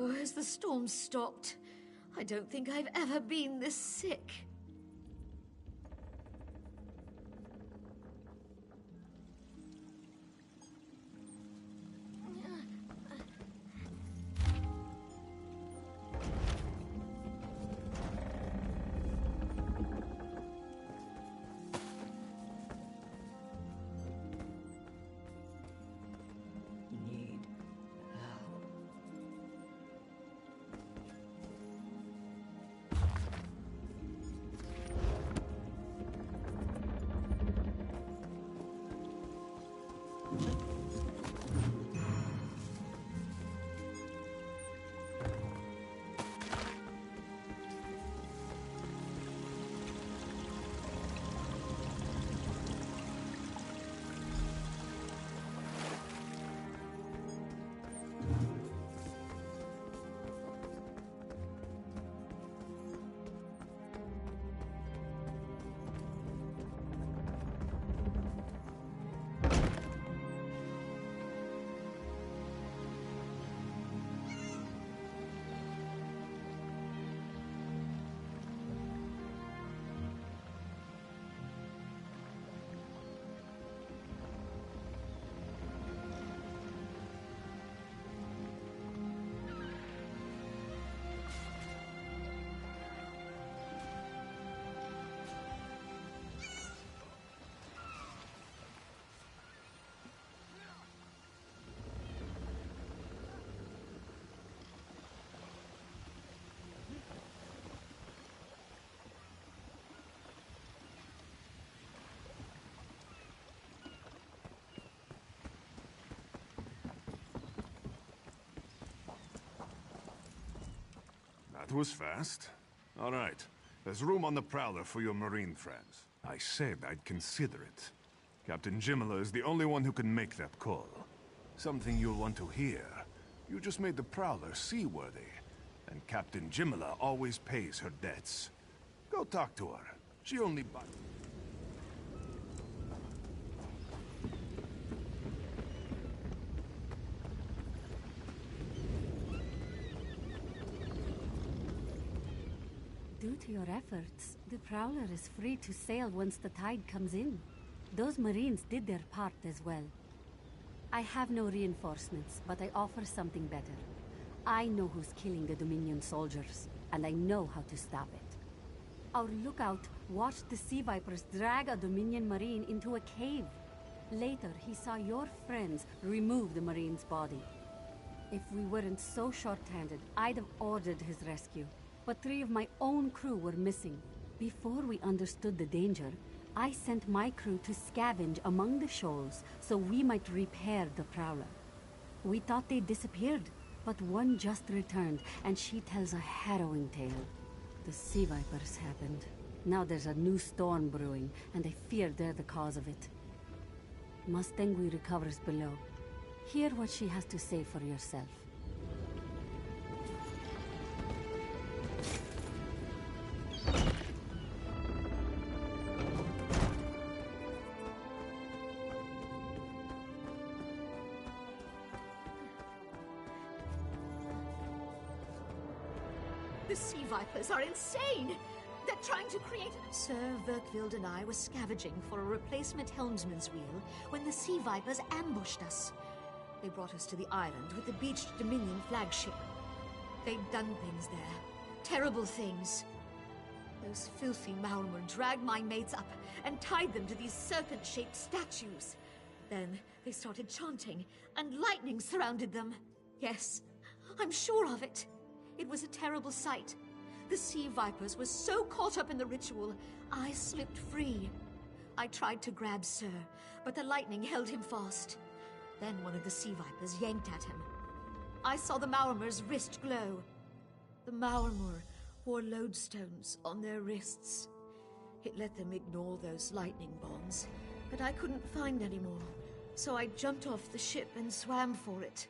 Oh, has the storm stopped? I don't think I've ever been this sick. That was fast. All right. There's room on the Prowler for your Marine friends. I said I'd consider it. Captain Jimala is the only one who can make that call. Something you'll want to hear. You just made the Prowler seaworthy. And Captain Jimala always pays her debts. Go talk to her. She only buys... Due to your efforts, the Prowler is free to sail once the tide comes in. Those Marines did their part as well. I have no reinforcements, but I offer something better. I know who's killing the Dominion soldiers, and I know how to stop it. Our lookout watched the Sea Vipers drag a Dominion Marine into a cave. Later, he saw your friends remove the Marine's body. If we weren't so short-handed, I'd have ordered his rescue. But 3 of my own crew were missing. Before we understood the danger, I sent my crew to scavenge among the shoals so we might repair the Prowler. We thought they disappeared, but one just returned, and she tells a harrowing tale. The Sea Vipers happened. Now there's a new storm brewing, and I fear they're the cause of it. Mustangui recovers below. Hear what she has to say for yourself. The Sea Vipers are insane! They're trying to create... Sir Verkvild and I were scavenging for a replacement helmsman's wheel when the Sea Vipers ambushed us. They brought us to the island with the beached Dominion flagship. They'd done things there. Terrible things. Those filthy Maormer dragged my mates up and tied them to these serpent-shaped statues. Then they started chanting, and lightning surrounded them. Yes, I'm sure of it. It was a terrible sight. The Sea Vipers were so caught up in the ritual, I slipped free. I tried to grab Sir, but the lightning held him fast. Then one of the Sea Vipers yanked at him. I saw the Maormer's wrist glow. The Maormer wore lodestones on their wrists. It let them ignore those lightning bombs, but I couldn't find any more. So I jumped off the ship and swam for it.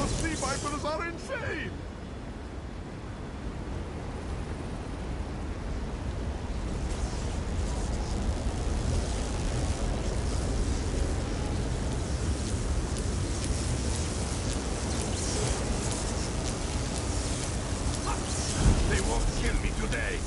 Those sea vipers are insane! They won't kill me today!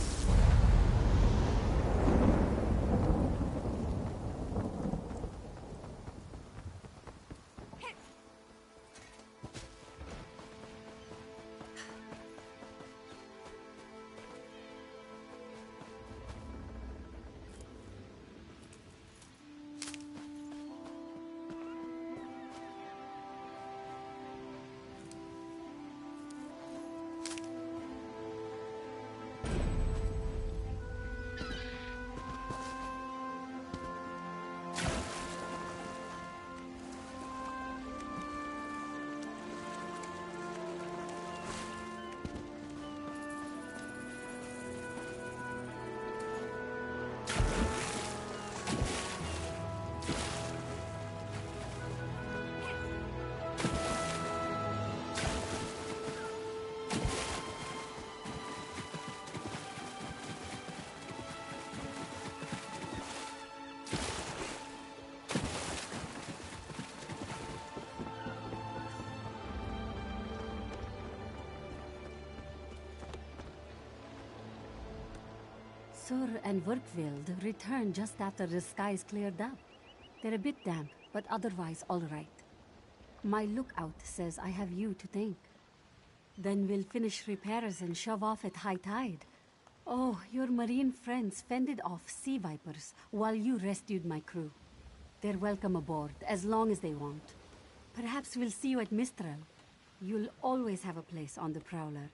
Sur and Verkvild returned just after the skies cleared up. They're a bit damp, but otherwise all right. My lookout says I have you to thank. Then we'll finish repairs and shove off at high tide. Oh, your marine friends fended off sea vipers while you rescued my crew. They're welcome aboard, as long as they want. Perhaps we'll see you at Mistral. You'll always have a place on the Prowler.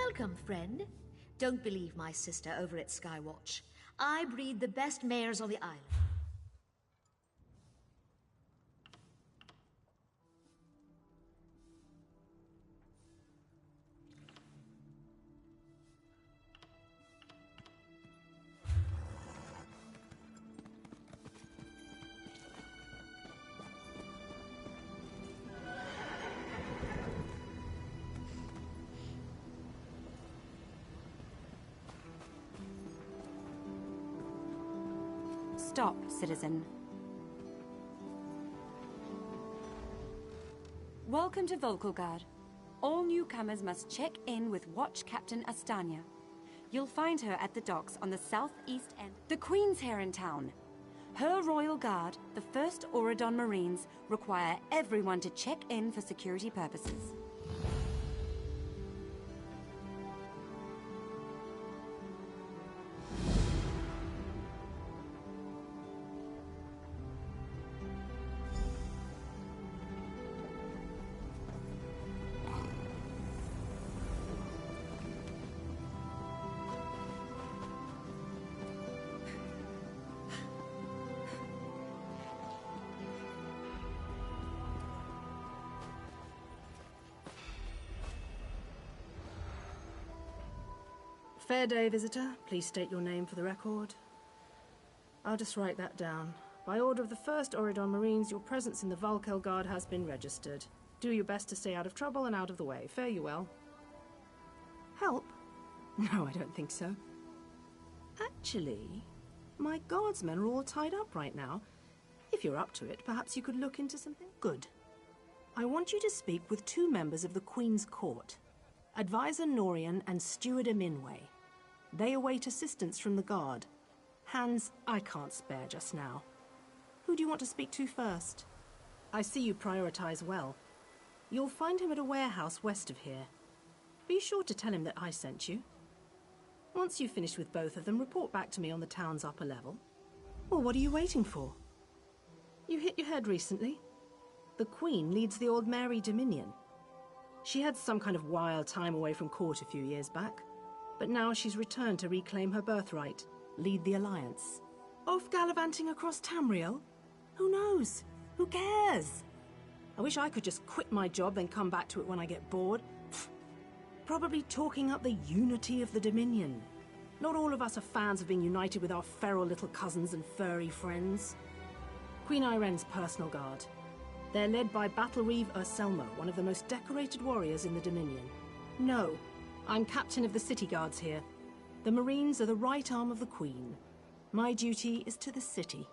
Welcome, friend. Don't believe my sister over at Skywatch. I breed the best mares on the island. Stop, citizen. Welcome to Volkelgard. All newcomers must check in with Watch Captain Astanya. You'll find her at the docks on the southeast end. The Queen's here in town. Her Royal Guard, the 1st Auradon Marines, require everyone to check in for security purposes. Fair day, visitor. Please state your name for the record. I'll just write that down. By order of the 1st Auradon Marines, your presence in the Volkelgard has been registered. Do your best to stay out of trouble and out of the way. Fare you well. Help? No, I don't think so. Actually, my guardsmen are all tied up right now. If you're up to it, perhaps you could look into something? Good. I want you to speak with 2 members of the Queen's Court. Advisor Norian and Steward Eminway. They await assistance from the Guard. Hands I can't spare just now. Who do you want to speak to first? I see you prioritize well. You'll find him at a warehouse west of here. Be sure to tell him that I sent you. Once you've finished with both of them, report back to me on the town's upper level. Well, what are you waiting for? You hit your head recently? The Queen leads the Old Mary Dominion. She had some kind of wild time away from court a few years back, but now she's returned to reclaim her birthright, lead the Alliance. Off gallivanting across Tamriel? Who knows? Who cares? I wish I could just quit my job then come back to it when I get bored. Pfft. Probably talking up the unity of the Dominion. Not all of us are fans of being united with our feral little cousins and furry friends. Queen Irene's personal guard. They're led by Battlereeve Urselmo, one of the most decorated warriors in the Dominion. No, I'm captain of the city guards here. The Marines are the right arm of the Queen. My duty is to the city.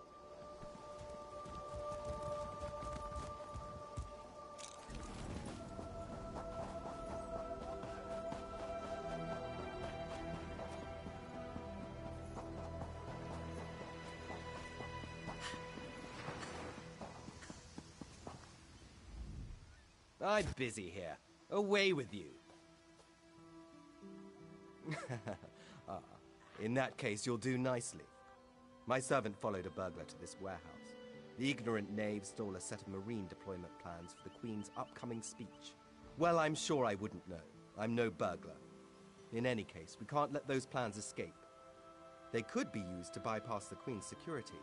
I'm busy here. Away with you. In that case, you'll do nicely. My servant followed a burglar to this warehouse. The ignorant knave stole a set of marine deployment plans for the Queen's upcoming speech. Well, I'm sure I wouldn't know. I'm no burglar. In any case, we can't let those plans escape. They could be used to bypass the Queen's security.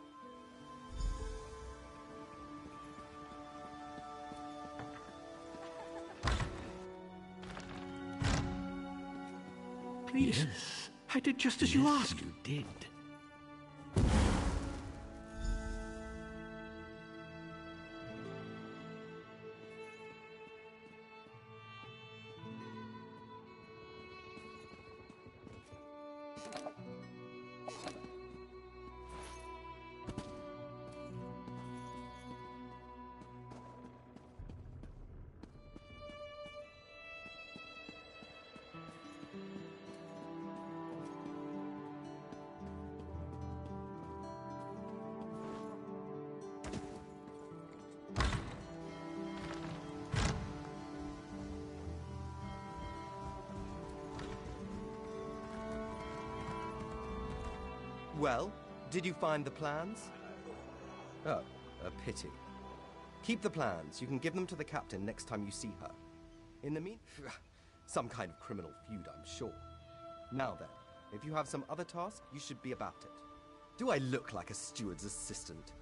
Please. Yes. I did just as you asked. You did. Well, did you find the plans? Oh, a pity. Keep the plans. You can give them to the captain next time you see her. In the Some kind of criminal feud, I'm sure. Now then, if you have some other task, you should be about it. Do I look like a steward's assistant?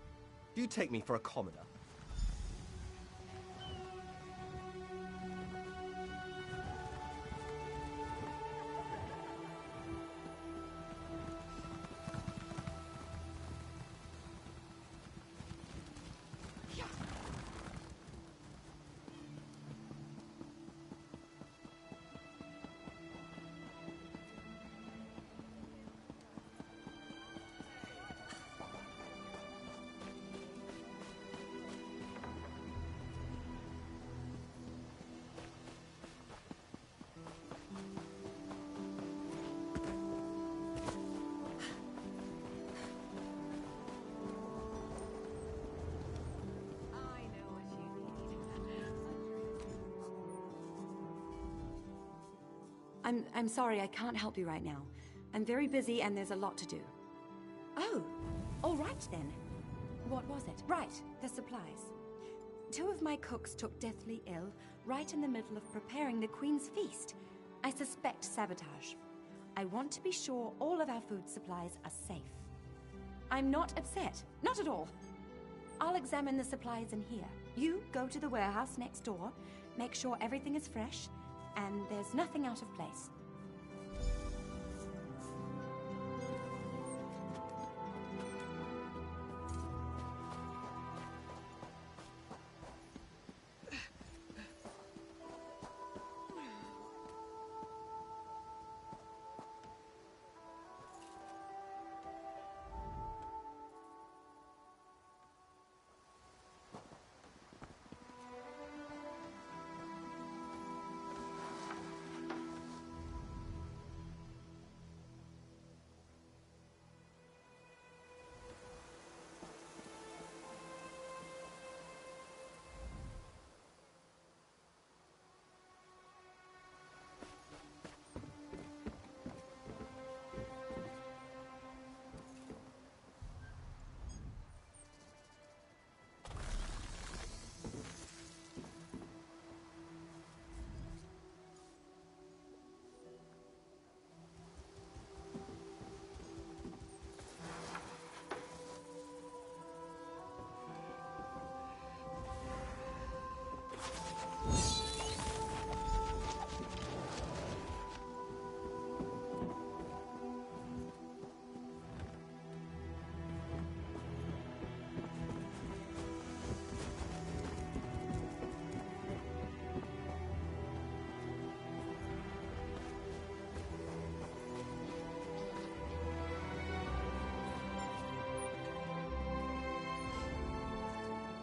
Do you take me for a commoner? I'm sorry, I can't help you right now. I'm very busy and there's a lot to do. Oh, all right then. What was it? Right, the supplies. 2 of my cooks took deathly ill right in the middle of preparing the Queen's feast. I suspect sabotage. I want to be sure all of our food supplies are safe. I'm not upset, not at all. I'll examine the supplies in here. You go to the warehouse next door, make sure everything is fresh, and there's nothing out of place.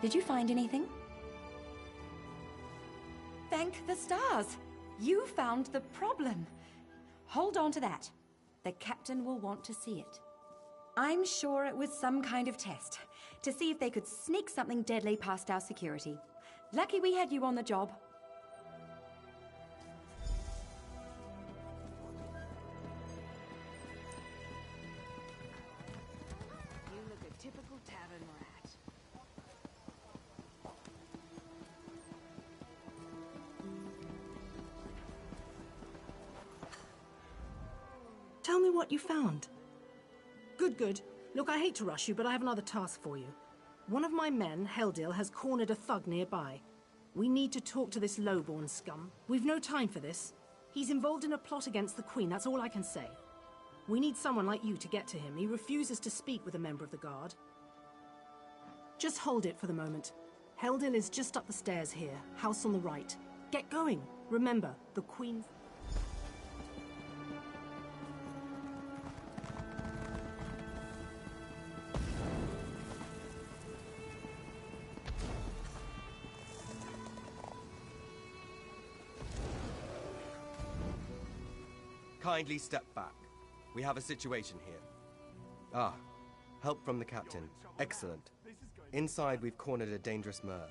Did you find anything? Thank the stars! You found the problem. Hold on to that. The captain will want to see it. I'm sure it was some kind of test, to see if they could sneak something deadly past our security. Lucky we had you on the job. You look a typical tavern rat. Tell me what you found. Good, good. Look, I hate to rush you, but I have another task for you. One of my men, Heldil, has cornered a thug nearby. We need to talk to this lowborn scum. We've no time for this. He's involved in a plot against the Queen, that's all I can say. We need someone like you to get to him. He refuses to speak with a member of the guard. Just hold it for the moment. Heldil is just up the stairs here, house on the right. Get going. Remember, the Queen's... Kindly step back. We have a situation here. Ah, help from the captain. Excellent. Inside, we've cornered a dangerous Mer.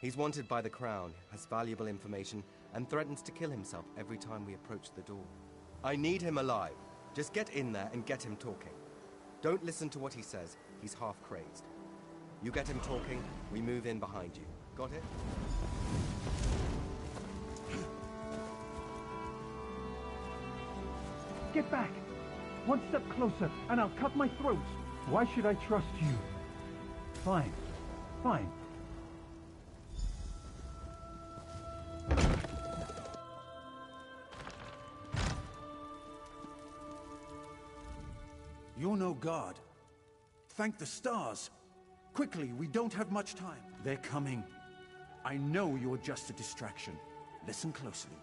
He's wanted by the Crown, has valuable information, and threatens to kill himself every time we approach the door. I need him alive. Just get in there and get him talking. Don't listen to what he says. He's half crazed. You get him talking, we move in behind you. Got it? Get back! One step closer, and I'll cut my throat! Why should I trust you? Fine. Fine. You're no god. Thank the stars. Quickly, we don't have much time. They're coming. I know you're just a distraction. Listen closely.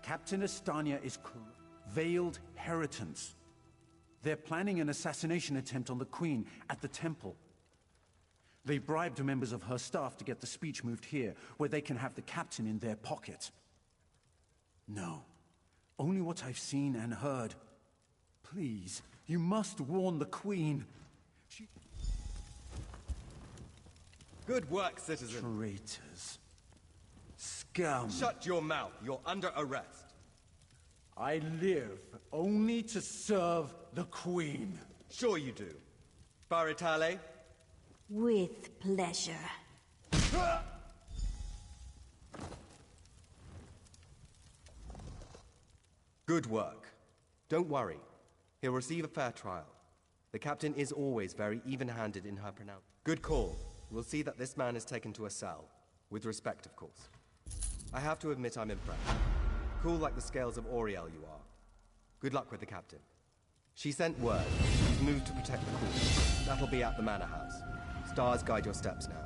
Captain Astania is veiled heritants. They're planning an assassination attempt on the Queen at the temple. They bribed members of her staff to get the speech moved here, where they can have the captain in their pocket. No. Only what I've seen and heard. Please, you must warn the Queen. Good work, citizen. Traitors. Scum. Shut your mouth. You're under arrest. I live only to serve the Queen. Sure you do. Baritale? With pleasure. Good work. Don't worry. He'll receive a fair trial. The captain is always very even-handed in her pronouncement. Good call. We'll see that this man is taken to a cell. With respect, of course. I have to admit I'm impressed. Cool like the scales of Auriel you are. Good luck with the captain. She sent word. She's moved to protect the Queen. That'll be at the Manor House. Stars guide your steps now.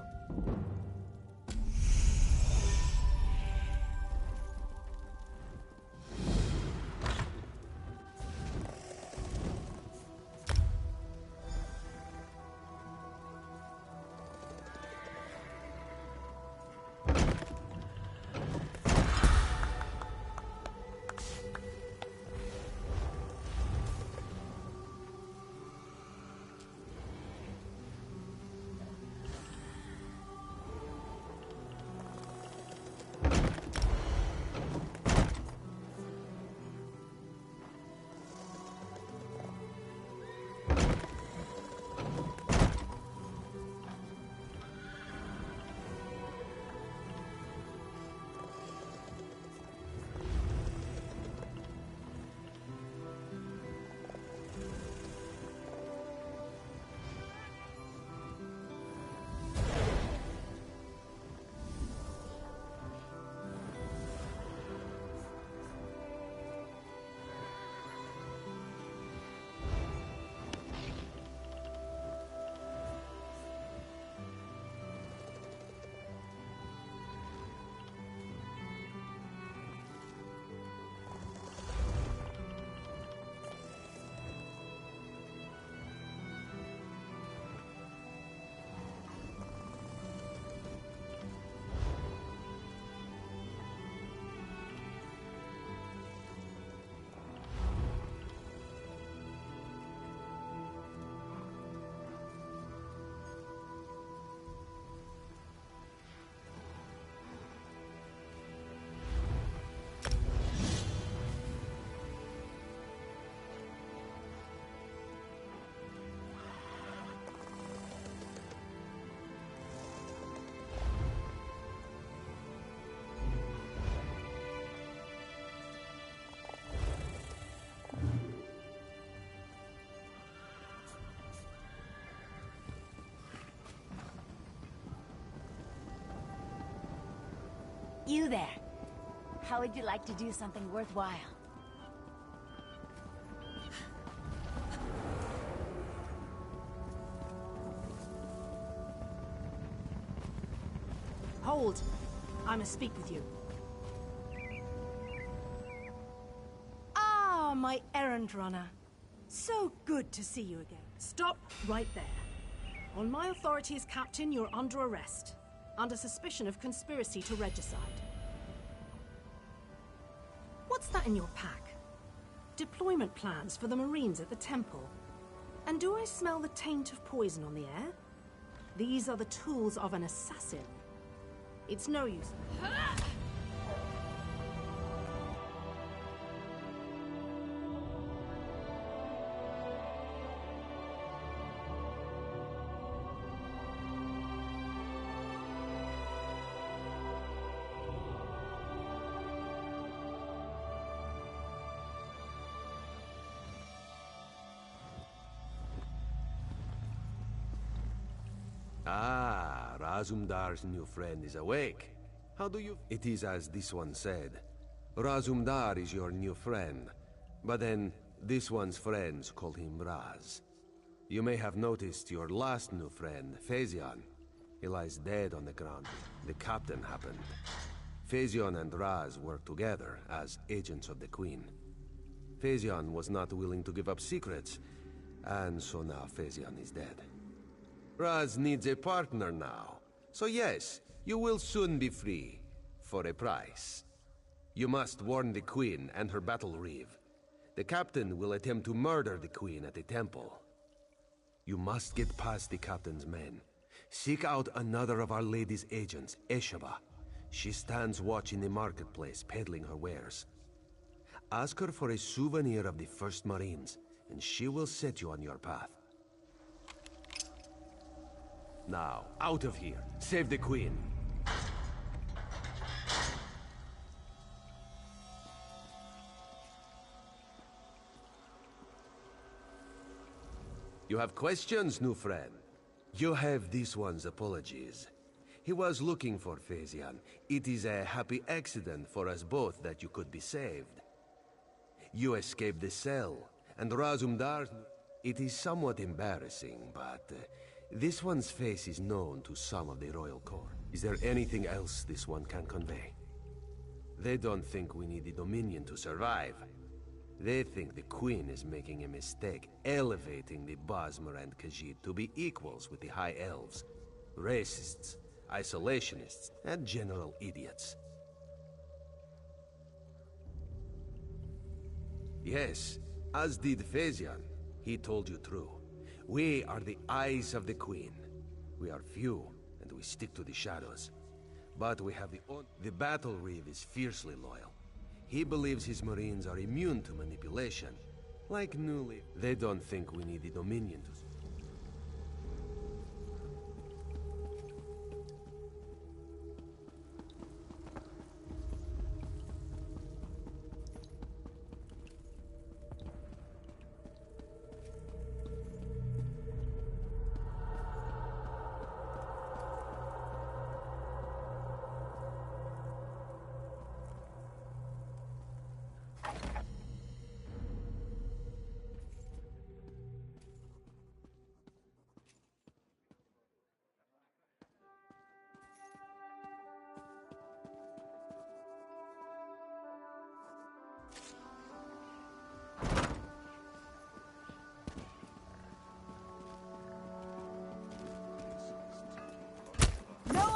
You there. How would you like to do something worthwhile? Hold! I must speak with you. Ah, my errand runner. So good to see you again. Stop right there. On my authority as captain, you're under arrest. Under suspicion of conspiracy to regicide. What's that in your pack? Deployment plans for the Marines at the temple. And do I smell the taint of poison on the air? These are the tools of an assassin. It's no use. Ah, Razumdar's new friend is awake. How do you... It is as this one said. Razumdar is your new friend. But then, this one's friends call him Raz. You may have noticed your last new friend, Phaezion. He lies dead on the ground. The captain happened. Phaezion and Raz work together as agents of the Queen. Phaezion was not willing to give up secrets, and so now Phaezion is dead. Raz needs a partner now. So yes, you will soon be free. For a price. You must warn the Queen and her battle reeve. The captain will attempt to murder the Queen at the temple. You must get past the captain's men. Seek out another of Our Lady's agents, Eshaba. She stands watch in the marketplace, peddling her wares. Ask her for a souvenir of the First Marines, and she will set you on your path. Now, out of here. Save the Queen. You have questions, new friend? You have this one's apologies. He was looking for Phaezion. It is a happy accident for us both that you could be saved. You escaped the cell, and Razumdar... It is somewhat embarrassing, but... this one's face is known to some of the royal court. Is there anything else this one can convey? They don't think we need the Dominion to survive. They think the Queen is making a mistake, elevating the Bosmer and Khajiit to be equals with the High Elves. Racists, isolationists, and general idiots. Yes, as did Phaezion. He told you true. We are the eyes of the Queen. We are few, and we stick to the shadows. But we have the Battle Reeve is fiercely loyal. He believes his Marines are immune to manipulation. Like newly... They don't think we need the Dominion to...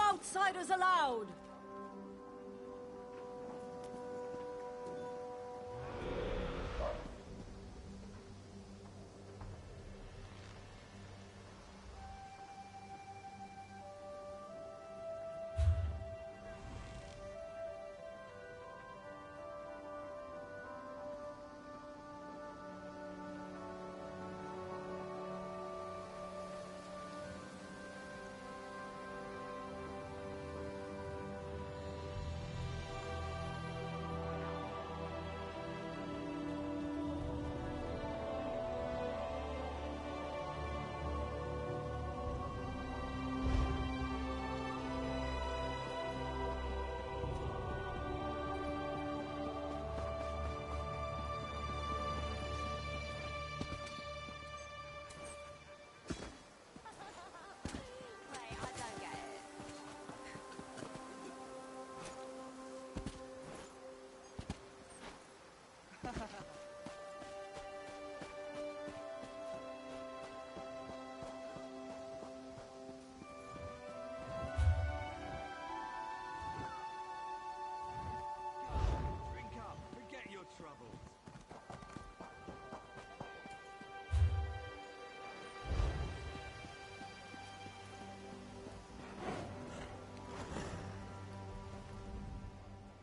Outsiders allowed!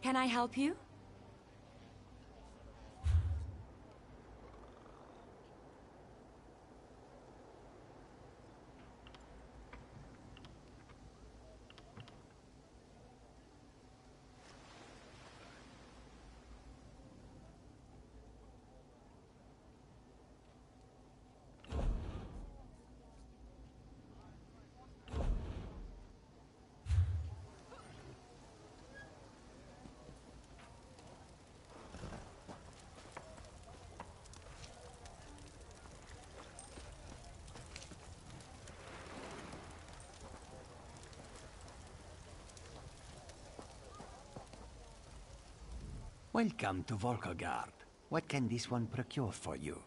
Can I help you? Welcome to Volkagard. What can this one procure for you?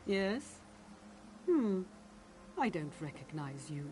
Yes? I don't recognize you.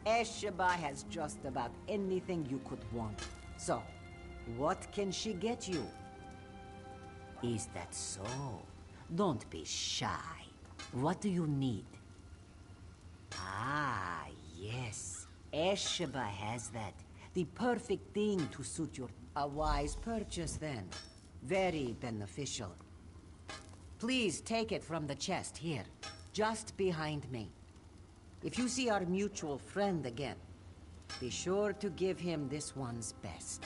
Esheba has just about anything you could want. So, what can she get you? Is that so? Don't be shy. What do you need? Ah, yes. Esheba has that. The perfect thing to suit your... A wise purchase, then. Very beneficial. Please take it from the chest here, just behind me. If you see our mutual friend again, be sure to give him this one's best.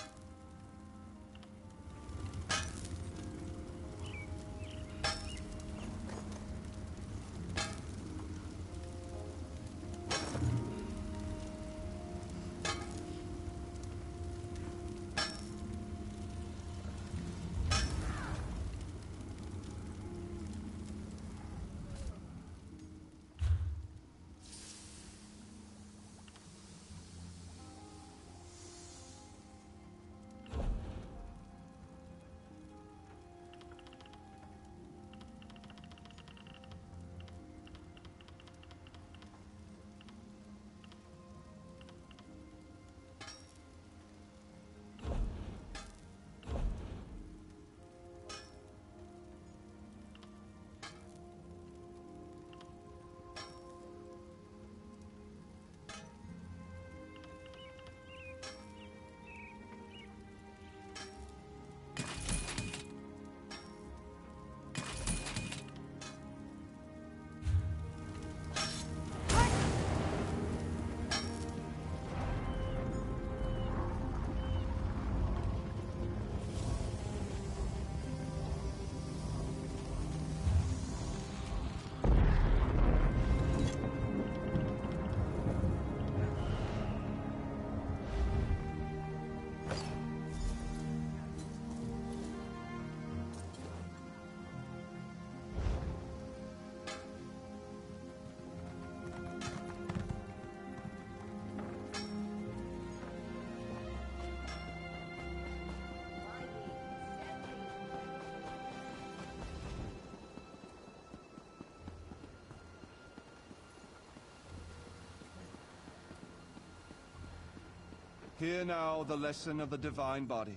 Hear now the lesson of the Divine Body.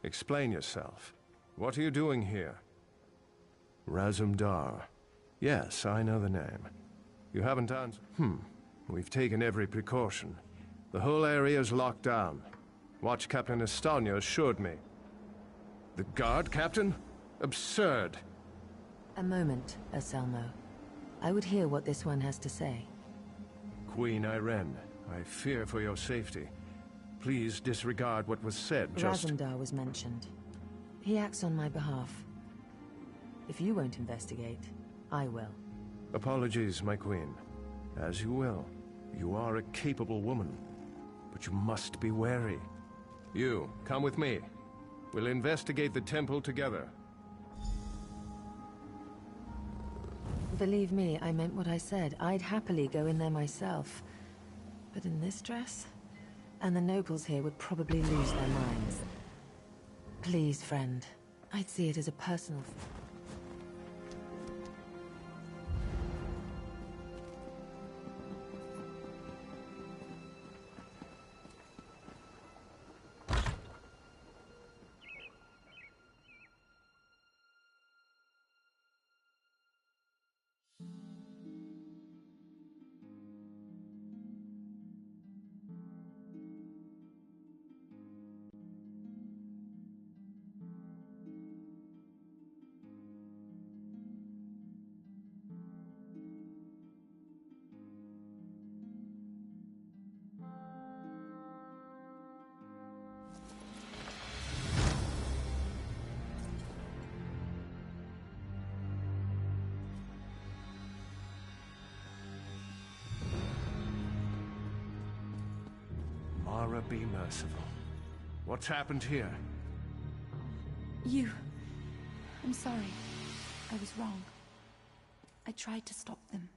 Explain yourself. What are you doing here? Razumdar. Yes, I know the name. You haven't answered. We've taken every precaution. The whole area is locked down. Watch Captain Estania assured me. The guard, Captain? Absurd. A moment, Anselmo. I would hear what this one has to say. Queen Irene, I fear for your safety. Please disregard what was said, Razumdar was mentioned. He acts on my behalf. If you won't investigate, I will. Apologies, my queen. As you will. You are a capable woman. But you must be wary. You, come with me. We'll investigate the temple together. Believe me, I meant what I said. I'd happily go in there myself. But in this dress? And the nobles here would probably lose their minds. Please, friend. I'd see it as a personal... Mara, be merciful. What's happened here? You. I'm sorry. I was wrong. I tried to stop them.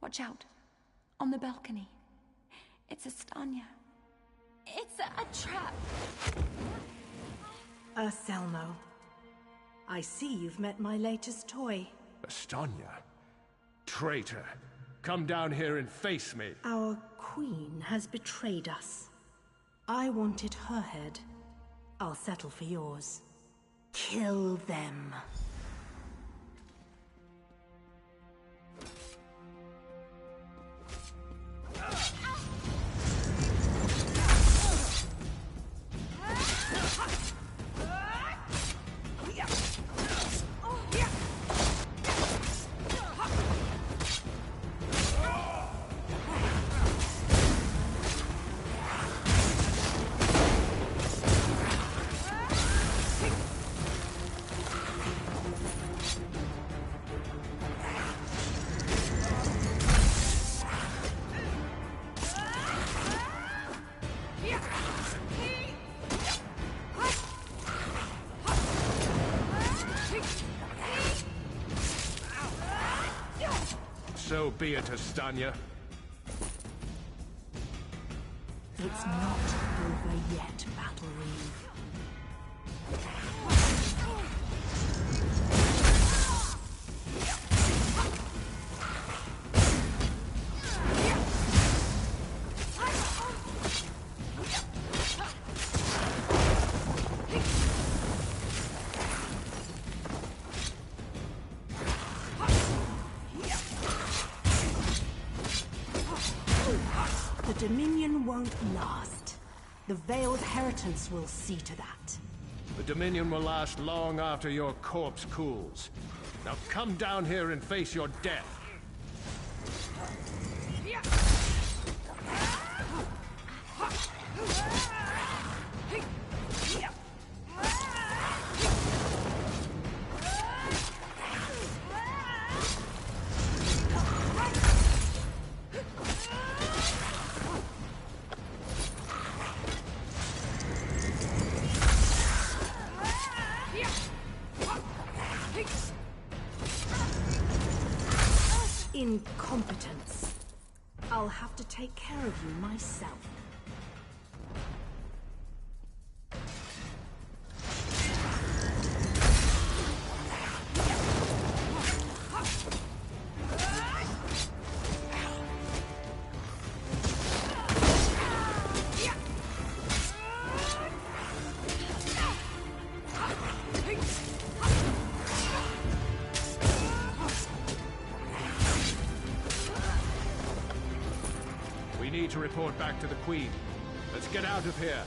Watch out. On the balcony. It's Estania. It's a trap. Anselmo. I see you've met my latest toy. Estania? Traitor. Come down here and face me. Our queen has betrayed us. I wanted her head. I'll settle for yours. Kill them. So be it, Estania. It's not over yet, Battle Reeve. The Dominion won't last. The Veiled Heritance will see to that. The Dominion will last long after your corpse cools. Now come down here and face your death. Incompetence. I'll have to take care of you myself. report back to the Queen. Let's get out of here.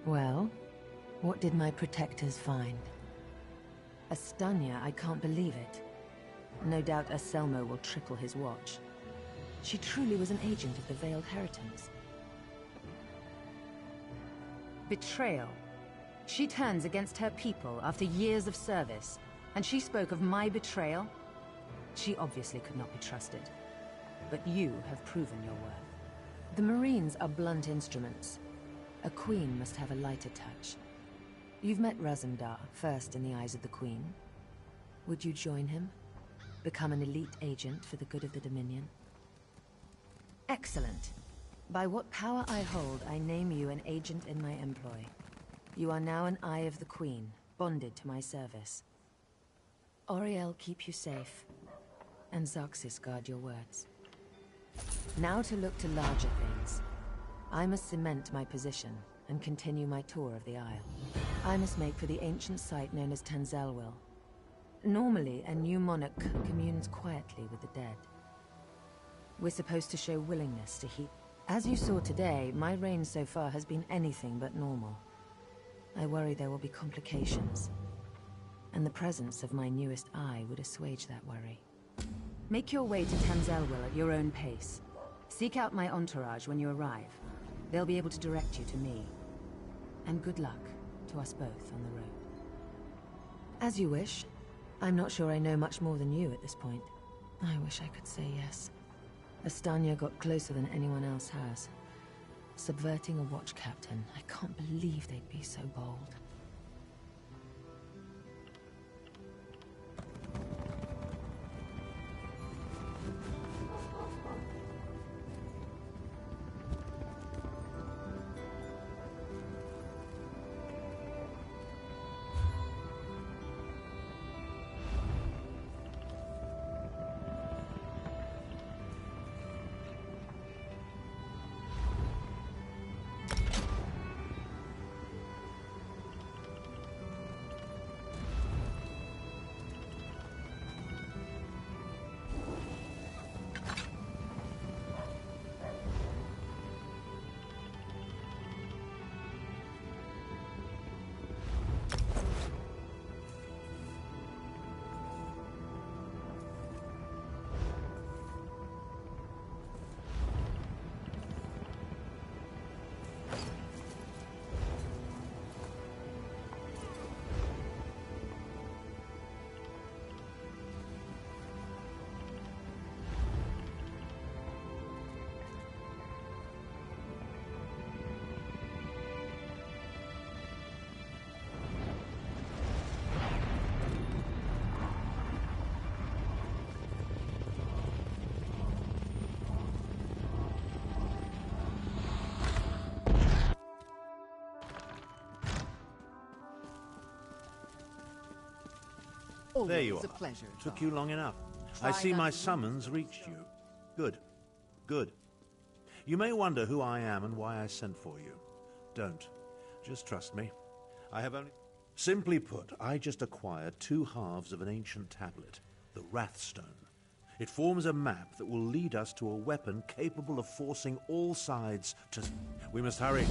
Well, what did my protectors find? Astanya, I can't believe it. No doubt Anselmo will triple his watch. She truly was an agent of the Veiled Heritance. Betrayal. She turns against her people after years of service, and she spoke of my betrayal? She obviously could not be trusted. But you have proven your worth. The Marines are blunt instruments. A queen must have a lighter touch. You've met Razumdar, first in the eyes of the Queen. Would you join him? Become an elite agent for the good of the Dominion? Excellent. By what power I hold, I name you an agent in my employ. You are now an Eye of the Queen, bonded to my service. Auriel keep you safe, and Zoxys guard your words. Now to look to larger things. I must cement my position and continue my tour of the Isle. I must make for the ancient site known as Tanzelwil. Normally, a new monarch communes quietly with the dead. We're supposed to show willingness to heed. As you saw today, my reign so far has been anything but normal. I worry there will be complications, and the presence of my newest eye would assuage that worry. Make your way to Tanzelwil at your own pace. Seek out my entourage when you arrive. They'll be able to direct you to me. And good luck to us both on the road. As you wish. I'm not sure I know much more than you at this point. I wish I could say yes. Astanya got closer than anyone else has. Subverting a watch captain. I can't believe they'd be so bold. There you are. A pleasure, Took you long enough. I see my summons reached you. Good. Good. You may wonder who I am and why I sent for you. Don't. Just trust me. I have only... Simply put, I just acquired 2 halves of an ancient tablet, the Wrathstone. It forms a map that will lead us to a weapon capable of forcing all sides to... We must hurry.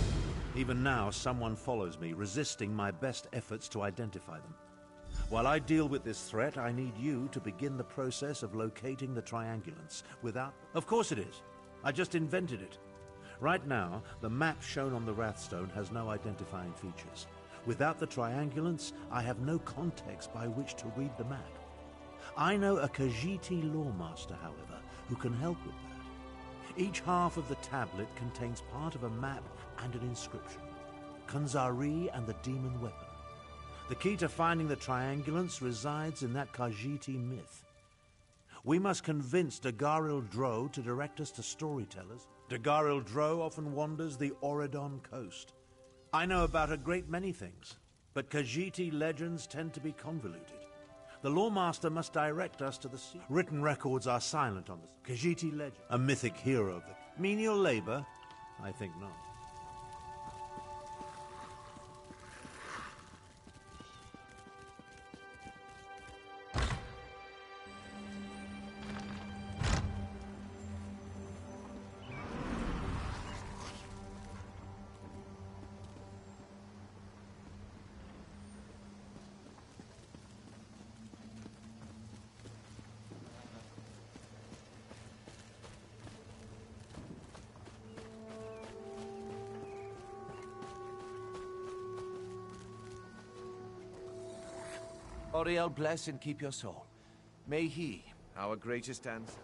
Even now, someone follows me, resisting my best efforts to identify them. While I deal with this threat, I need you to begin the process of locating the Triangulants without... Of course it is. I just invented it. Right now, the map shown on the Wrathstone has no identifying features. Without the triangulants, I have no context by which to read the map. I know a Khajiiti lawmaster, however, who can help with that. Each half of the tablet contains part of a map and an inscription. Khanzari and the demon weapon. The key to finding the triangulants resides in that Khajiiti myth. We must convince Dagoril Dro to direct us to storytellers. Dagoril Dro often wanders the Auridon coast. I know about a great many things, but Khajiiti legends tend to be convoluted. The Lawmaster must direct us to the sea. Written records are silent on this. Khajiiti legend, a mythic hero of the menial labor? I think not. Auriel bless and keep your soul. May he, our greatest ancestor.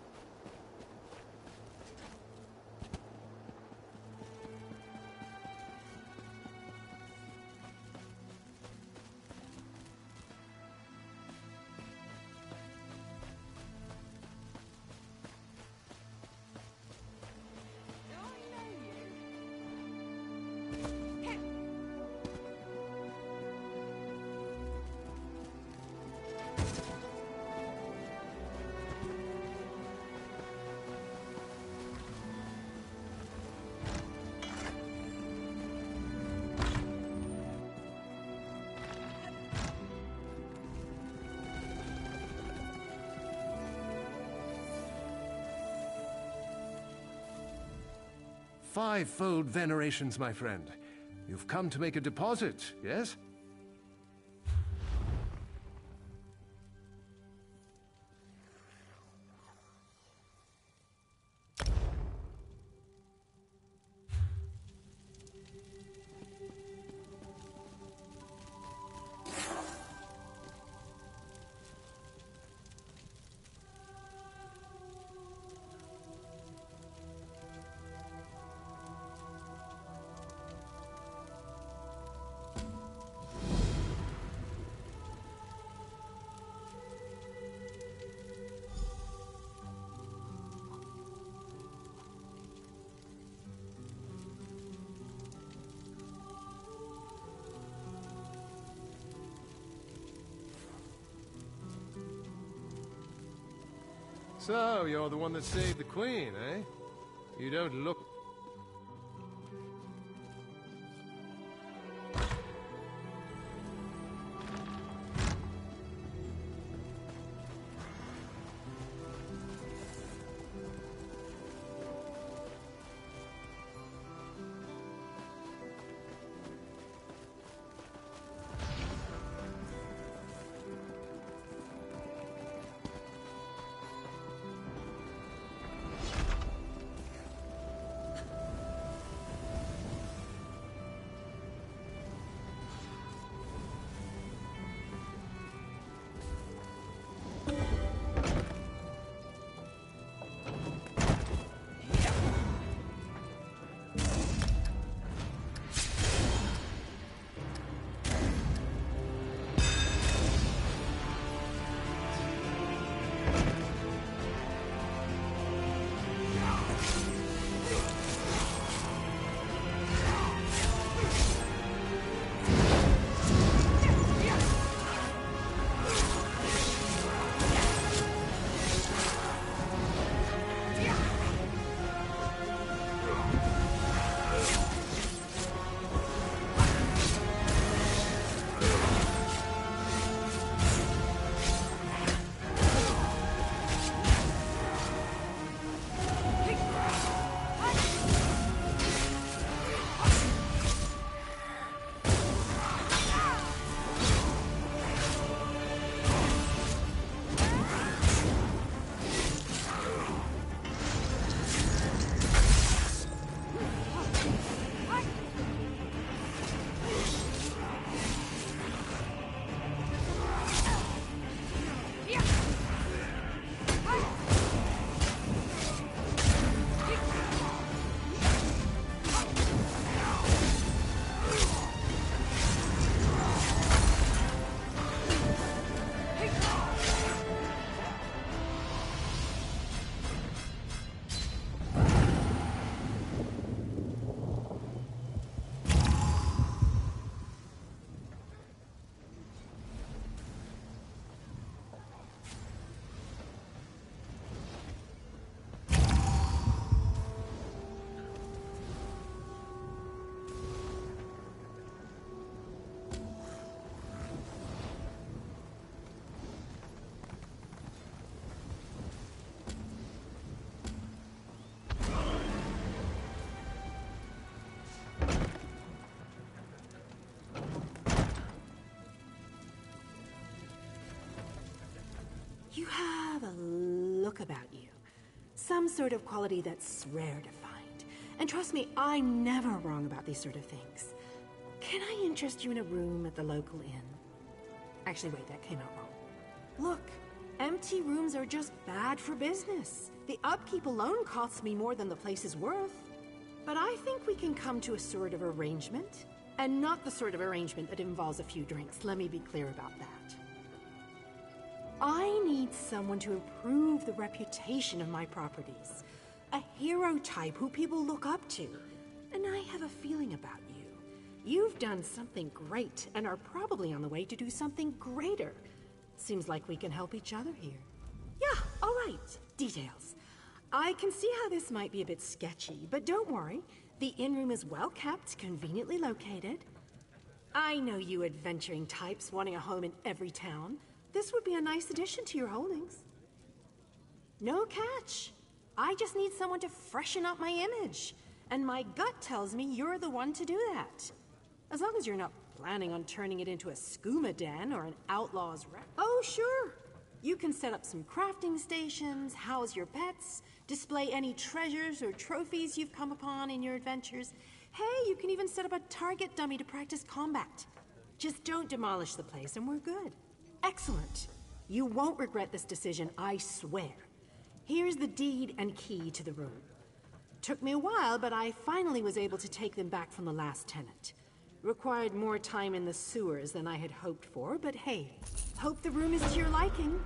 Five-fold venerations, my friend. You've come to make a deposit, yes? So, you're the one that saved the Queen, eh? You don't look... You have a look about you. Some sort of quality that's rare to find. And trust me, I'm never wrong about these sort of things. Can I interest you in a room at the local inn? Actually, wait, that came out wrong. Look, empty rooms are just bad for business. The upkeep alone costs me more than the place is worth. But I think we can come to a sort of arrangement. And not the sort of arrangement that involves a few drinks. Let me be clear about that. I need someone to improve the reputation of my properties. A hero type who people look up to. And I have a feeling about you. You've done something great and are probably on the way to do something greater. Seems like we can help each other here. Yeah, all right. Details. I can see how this might be a bit sketchy, but don't worry. The inn room is well kept, conveniently located. I know you adventuring types wanting a home in every town. This would be a nice addition to your holdings. No catch. I just need someone to freshen up my image. And my gut tells me you're the one to do that. As long as you're not planning on turning it into a skooma den or an outlaw's Oh, sure. You can set up some crafting stations, house your pets, display any treasures or trophies you've come upon in your adventures. Hey, you can even set up a target dummy to practice combat. Just don't demolish the place and we're good. Excellent. You won't regret this decision, I swear. Here's the deed and key to the room. Took me a while, but I finally was able to take them back from the last tenant. Required more time in the sewers than I had hoped for, but hey, hope the room is to your liking.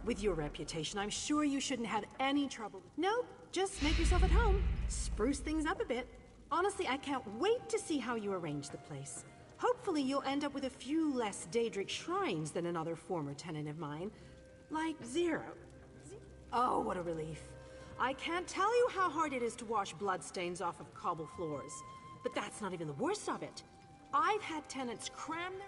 With your reputation, I'm sure you shouldn't have any trouble. Nope, just make yourself at home. Spruce things up a bit. Honestly, I can't wait to see how you arrange the place. Hopefully you'll end up with a few less Daedric shrines than another former tenant of mine. Like Zero. Oh, what a relief. I can't tell you how hard it is to wash bloodstains off of cobble floors. But that's not even the worst of it. I've had tenants cram their...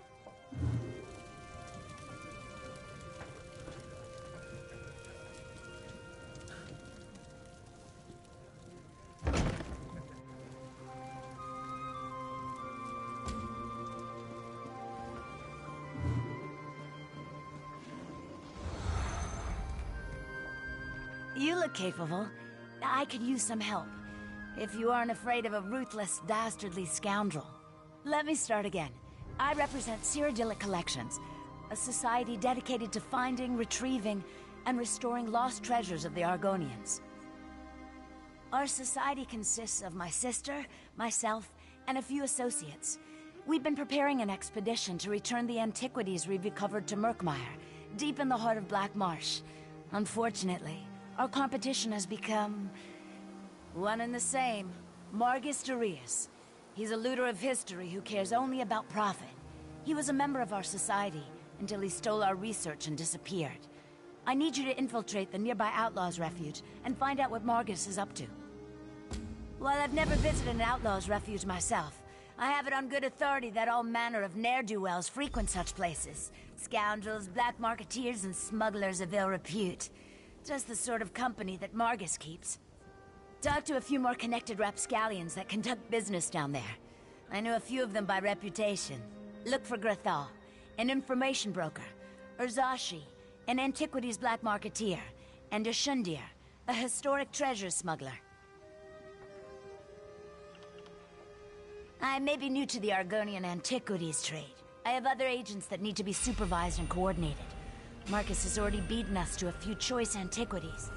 You look capable. I could use some help. If you aren't afraid of a ruthless, dastardly scoundrel. Let me start again. I represent Cyrodiilic Collections, a society dedicated to finding, retrieving, and restoring lost treasures of the Argonians. Our society consists of my sister, myself, and a few associates. We've been preparing an expedition to return the antiquities we've recovered to Murkmire, deep in the heart of Black Marsh. Unfortunately, our competition has become... one and the same. Margus Darius. He's a looter of history who cares only about profit. He was a member of our society until he stole our research and disappeared. I need you to infiltrate the nearby Outlaws' Refuge and find out what Margus is up to. While I've never visited an Outlaws' Refuge myself, I have it on good authority that all manner of ne'er-do-wells frequent such places. Scoundrels, black marketeers, and smugglers of ill repute. Just the sort of company that Margus keeps. Talk to a few more connected rapscallions that conduct business down there. I know a few of them by reputation. Look for Grathal, an information broker. Urzashi, an antiquities black marketeer. And Ashundir, a historic treasure smuggler. I may be new to the Argonian antiquities trade. I have other agents that need to be supervised and coordinated. Marcus has already beaten us to a few choice antiquities.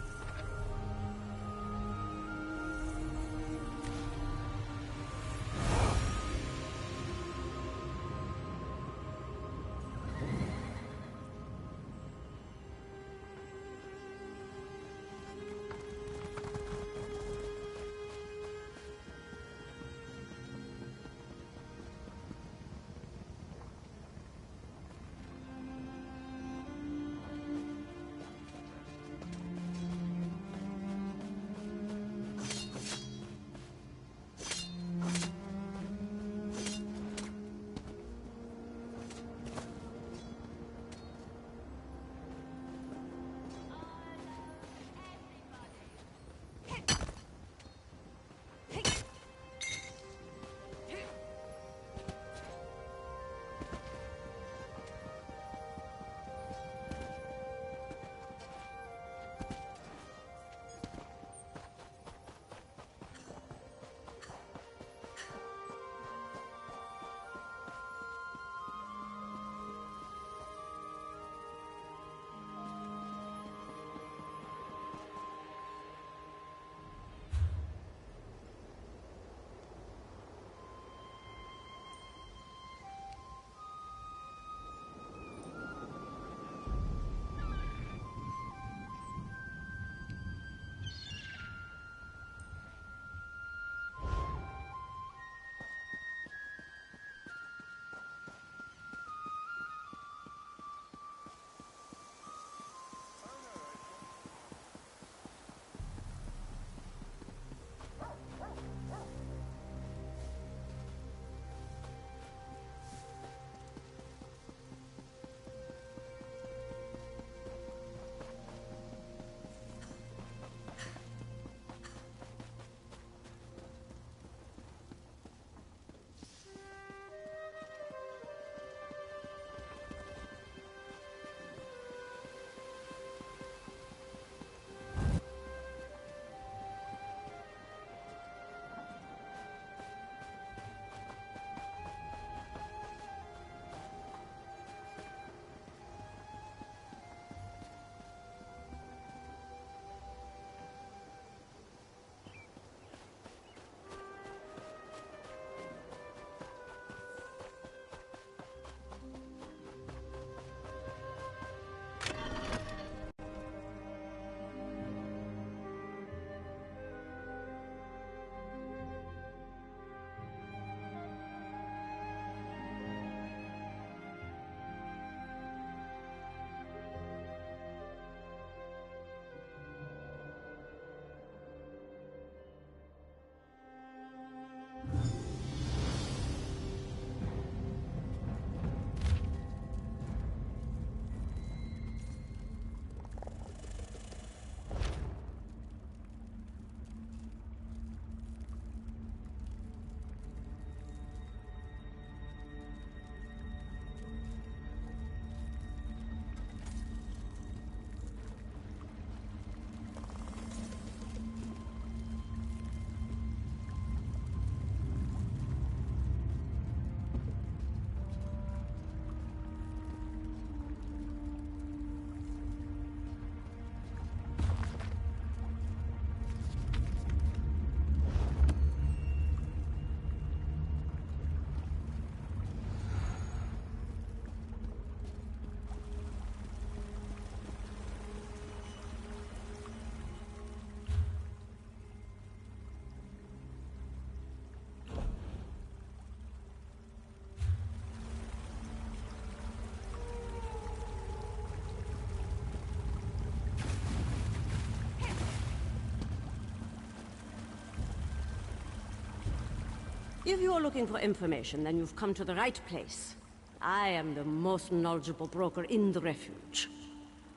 If you're looking for information, then you've come to the right place. I am the most knowledgeable broker in the refuge.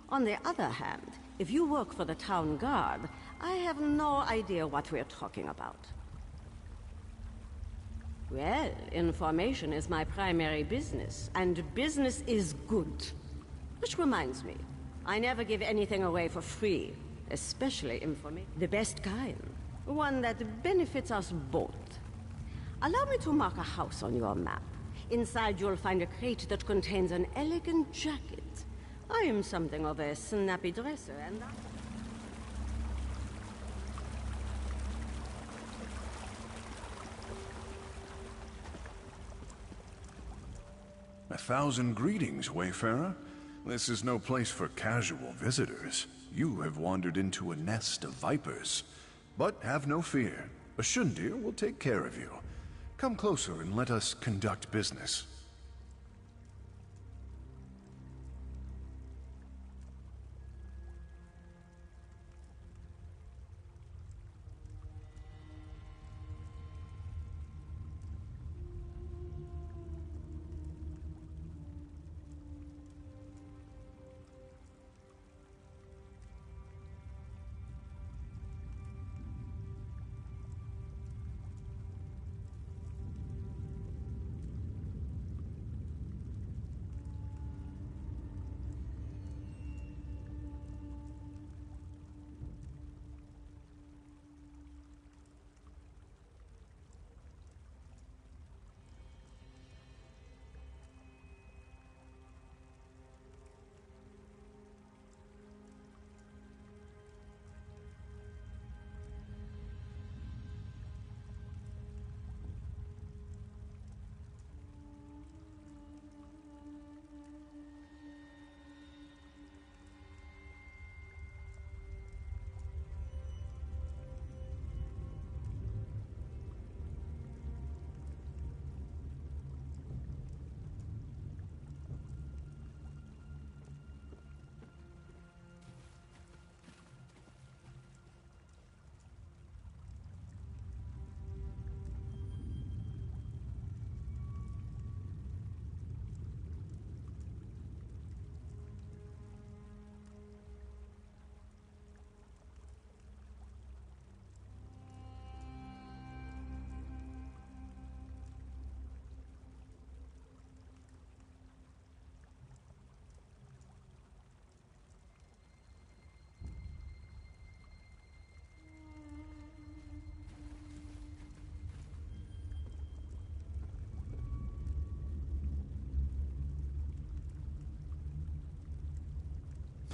On the other hand, if you work for the town guard, I have no idea what we're talking about. Well, information is my primary business, and business is good. Which reminds me, I never give anything away for free, especially information. The best kind. One that benefits us both. Allow me to mark a house on your map. Inside you'll find a crate that contains an elegant jacket. I am something of a snappy dresser, and I... 1,000 greetings, Wayfarer. This is no place for casual visitors. You have wandered into a nest of vipers. But have no fear. Ashundir will take care of you. Come closer and let us conduct business.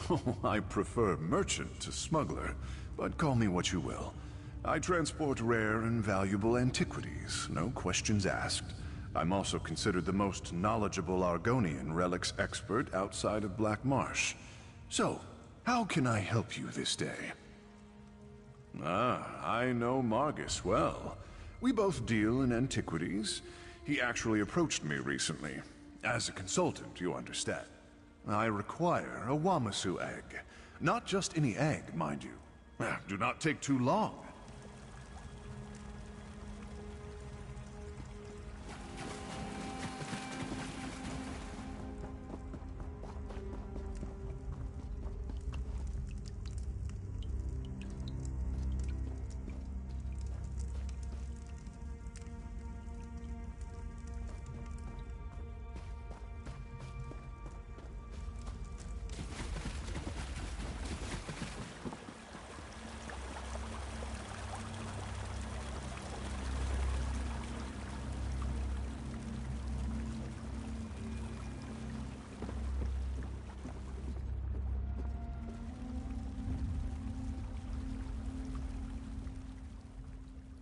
Oh, I prefer merchant to smuggler, but call me what you will. I transport rare and valuable antiquities, no questions asked. I'm also considered the most knowledgeable Argonian relics expert outside of Black Marsh. So, how can I help you this day? Ah, I know Margus well. We both deal in antiquities. He actually approached me recently. As a consultant, you understand. I require a Wamasu egg. Not just any egg, mind you. Do not take too long.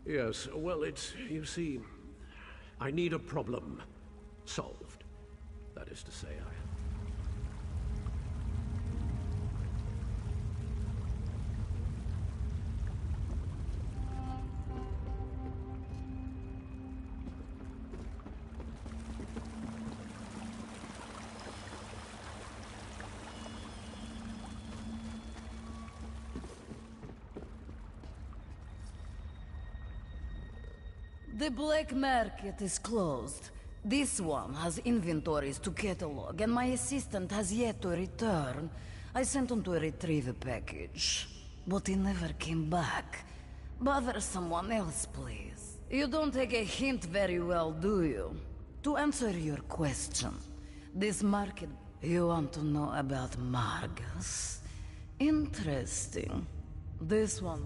Yes, well, you see, I need a problem solved. That is to say, The black market is closed. This one has inventories to catalog, and my assistant has yet to return. I sent him to retrieve a package, but he never came back. Bother someone else, please. You don't take a hint very well, do you? To answer your question, this market... You want to know about Margus? Interesting. This one...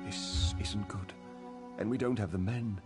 This isn't good. And we don't have the men.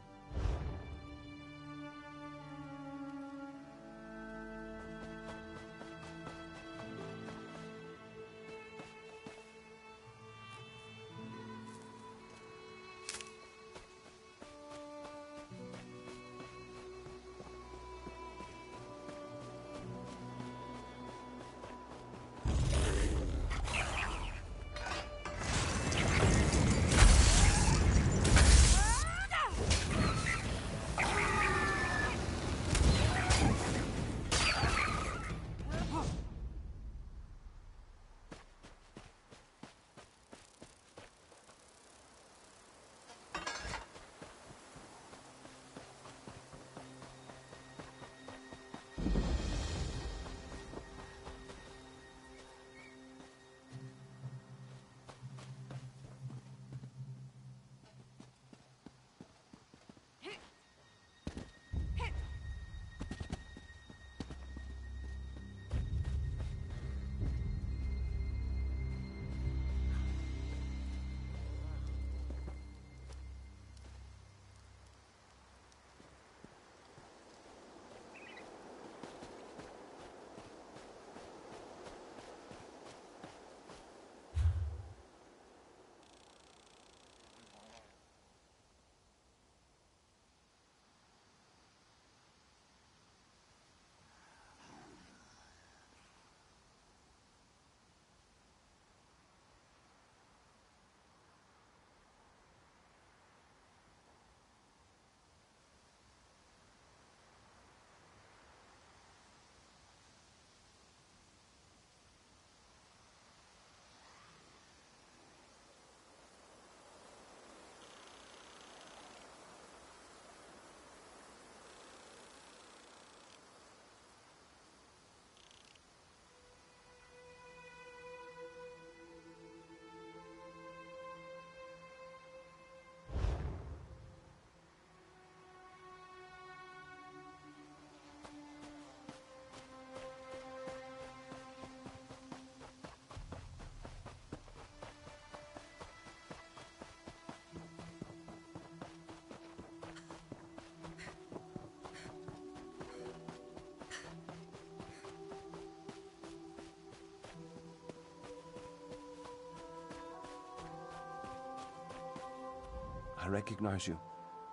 recognize you.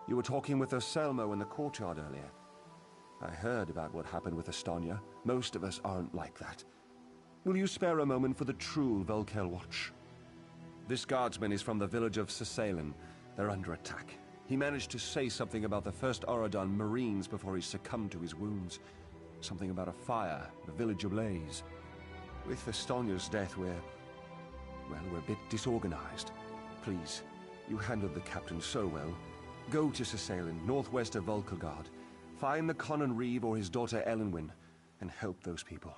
You were talking with Anselmo in the courtyard earlier. I heard about what happened with Estonia. Most of us aren't like that. Will you spare a moment for the true Volkel Watch? This guardsman is from the village of Sisalen. They're under attack. He managed to say something about the first Auradon Marines before he succumbed to his wounds. Something about a fire, the village ablaze. With Estonia's death, we're a bit disorganized. Please, you handled the captain so well. Go to Sisalen, northwest of Volkelgard. Find the Conan Reeve or his daughter Elenwyn, and help those people.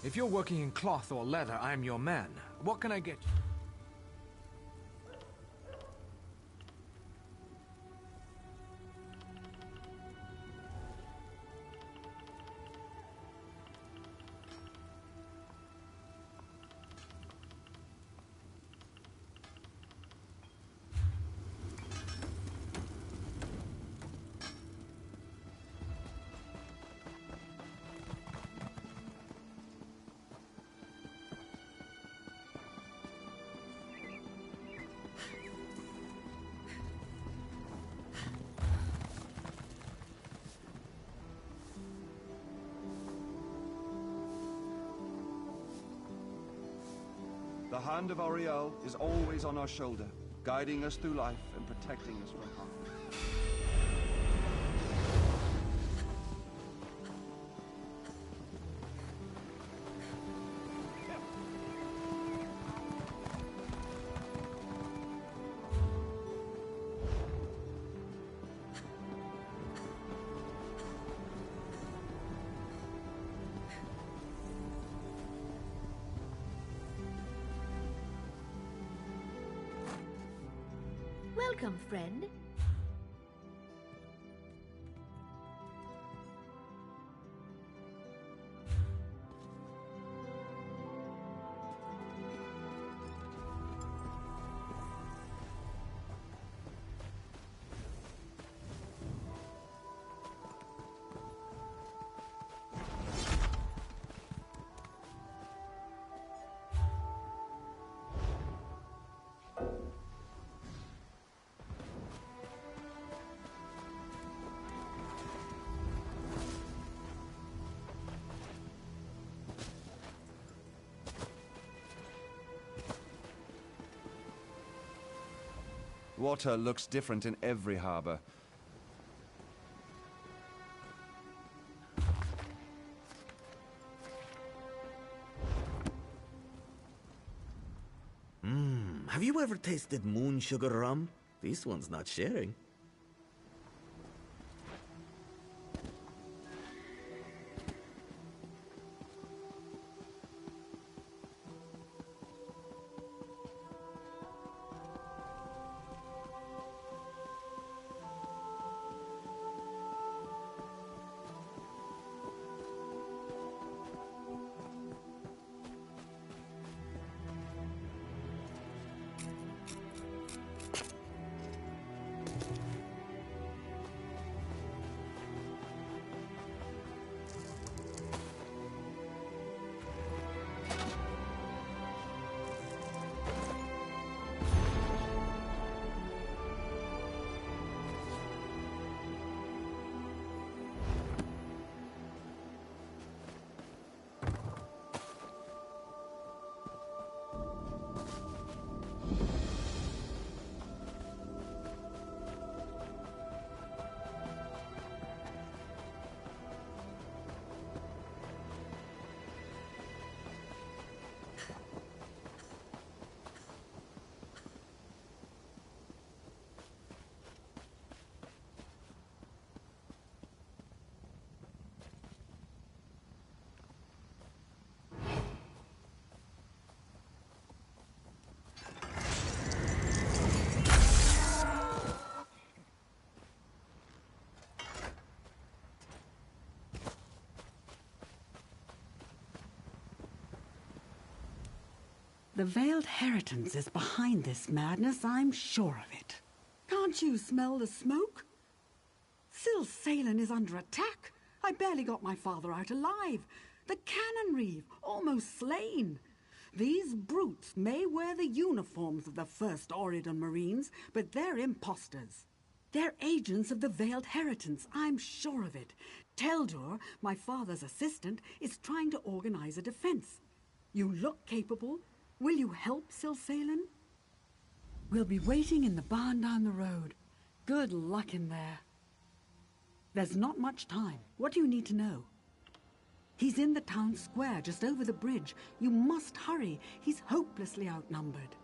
If you're working in cloth or leather, I'm your man. What can I get you? The hand of Auriel is always on our shoulder, guiding us through life and protecting us from harm. Welcome, friend. Water looks different in every harbor. Have you ever tasted moon sugar rum? This one's not sharing. The Veiled Heritance is behind this madness, I'm sure of it. Can't you smell the smoke? Syl Salen is under attack. I barely got my father out alive. The Cannon Reeve, almost slain. These brutes may wear the uniforms of the First Oridon Marines, but they're imposters. They're agents of the Veiled Heritance, I'm sure of it. Teldur, my father's assistant, is trying to organize a defense. You look capable. Will you help Syl Salen? We'll be waiting in the barn down the road. Good luck in there. There's not much time. What do you need to know? He's in the town square, just over the bridge. You must hurry. He's hopelessly outnumbered.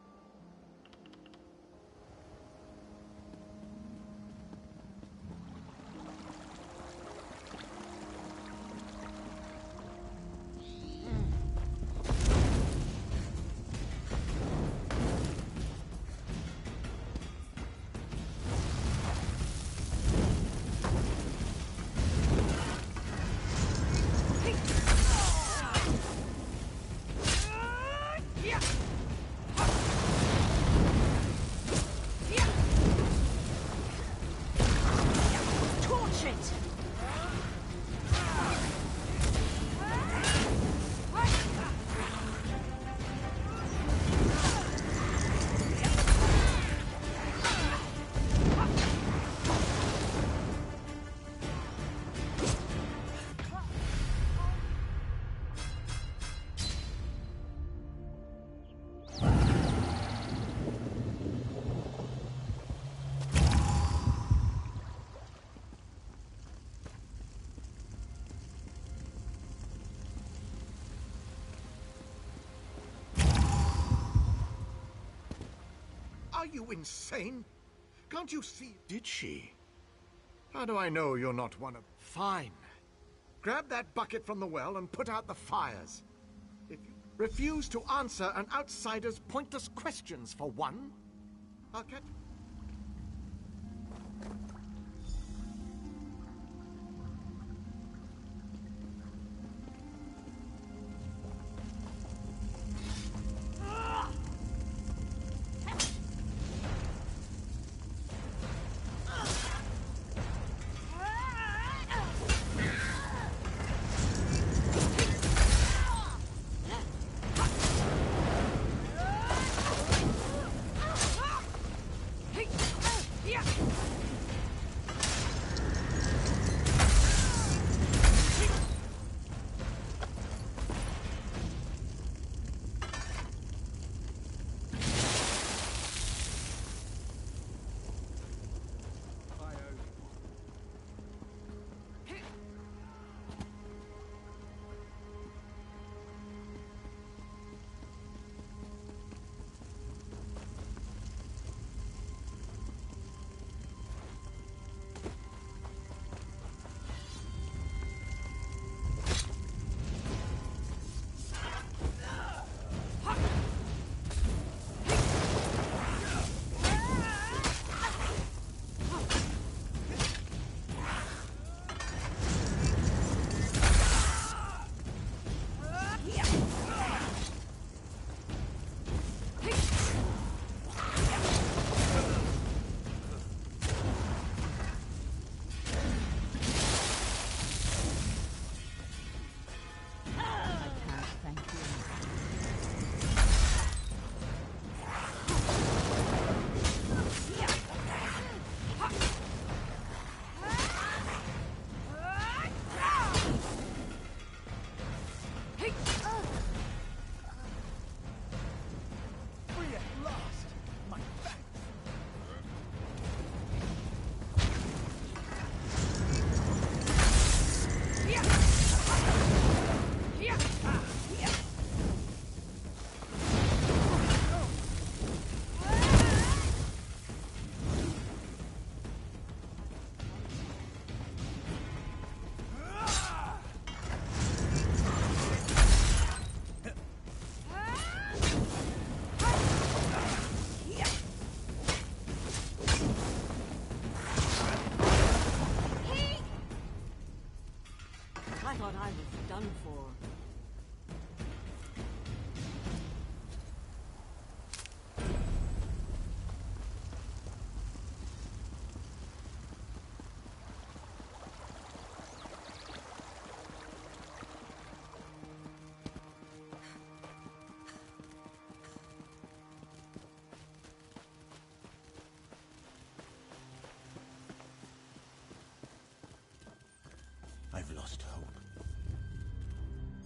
Are you insane? Can't you see? Did she? How do I know you're not one of... Fine. Grab that bucket from the well and put out the fires. If you refuse to answer an outsider's pointless questions for one, I'll catch... thought I was done for.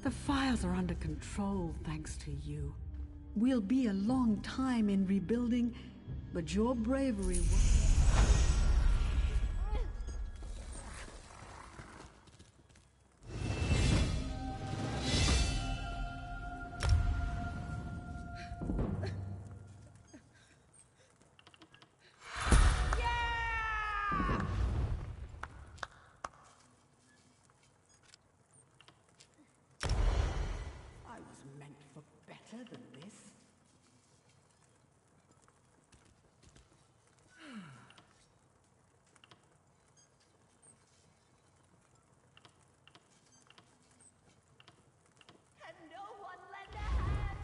The fires are under control, thanks to you. We'll be a long time in rebuilding, but your bravery will... I was meant for better than this. Can no one lend a hand?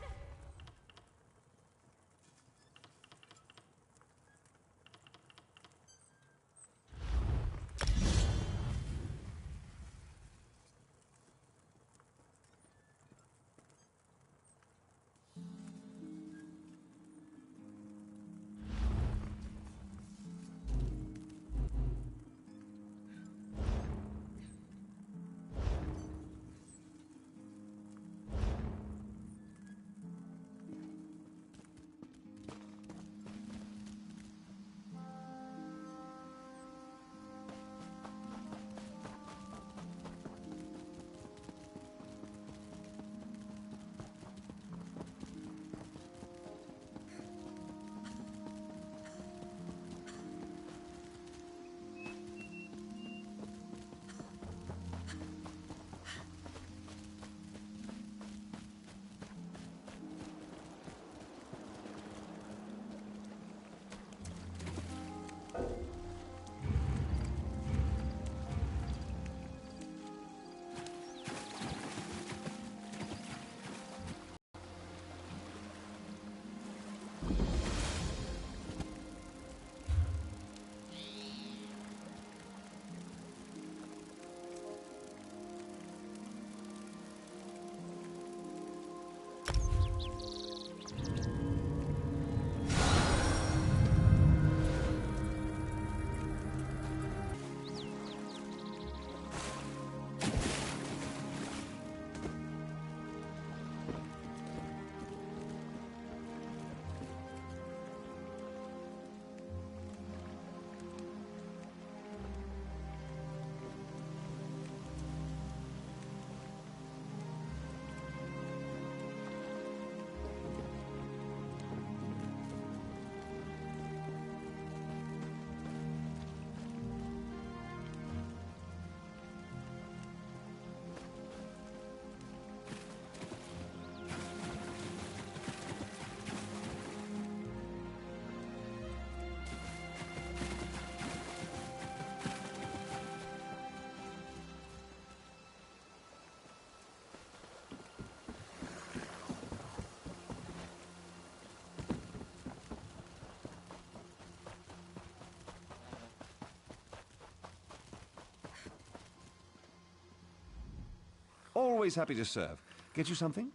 Always happy to serve. Get you something?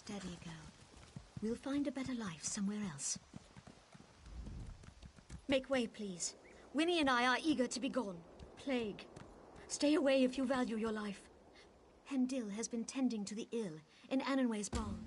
Steady, girl. We'll find a better life somewhere else. Make way, please. Winnie and I are eager to be gone. Plague. Stay away if you value your life. Hendil has been tending to the ill in Annenway's barn.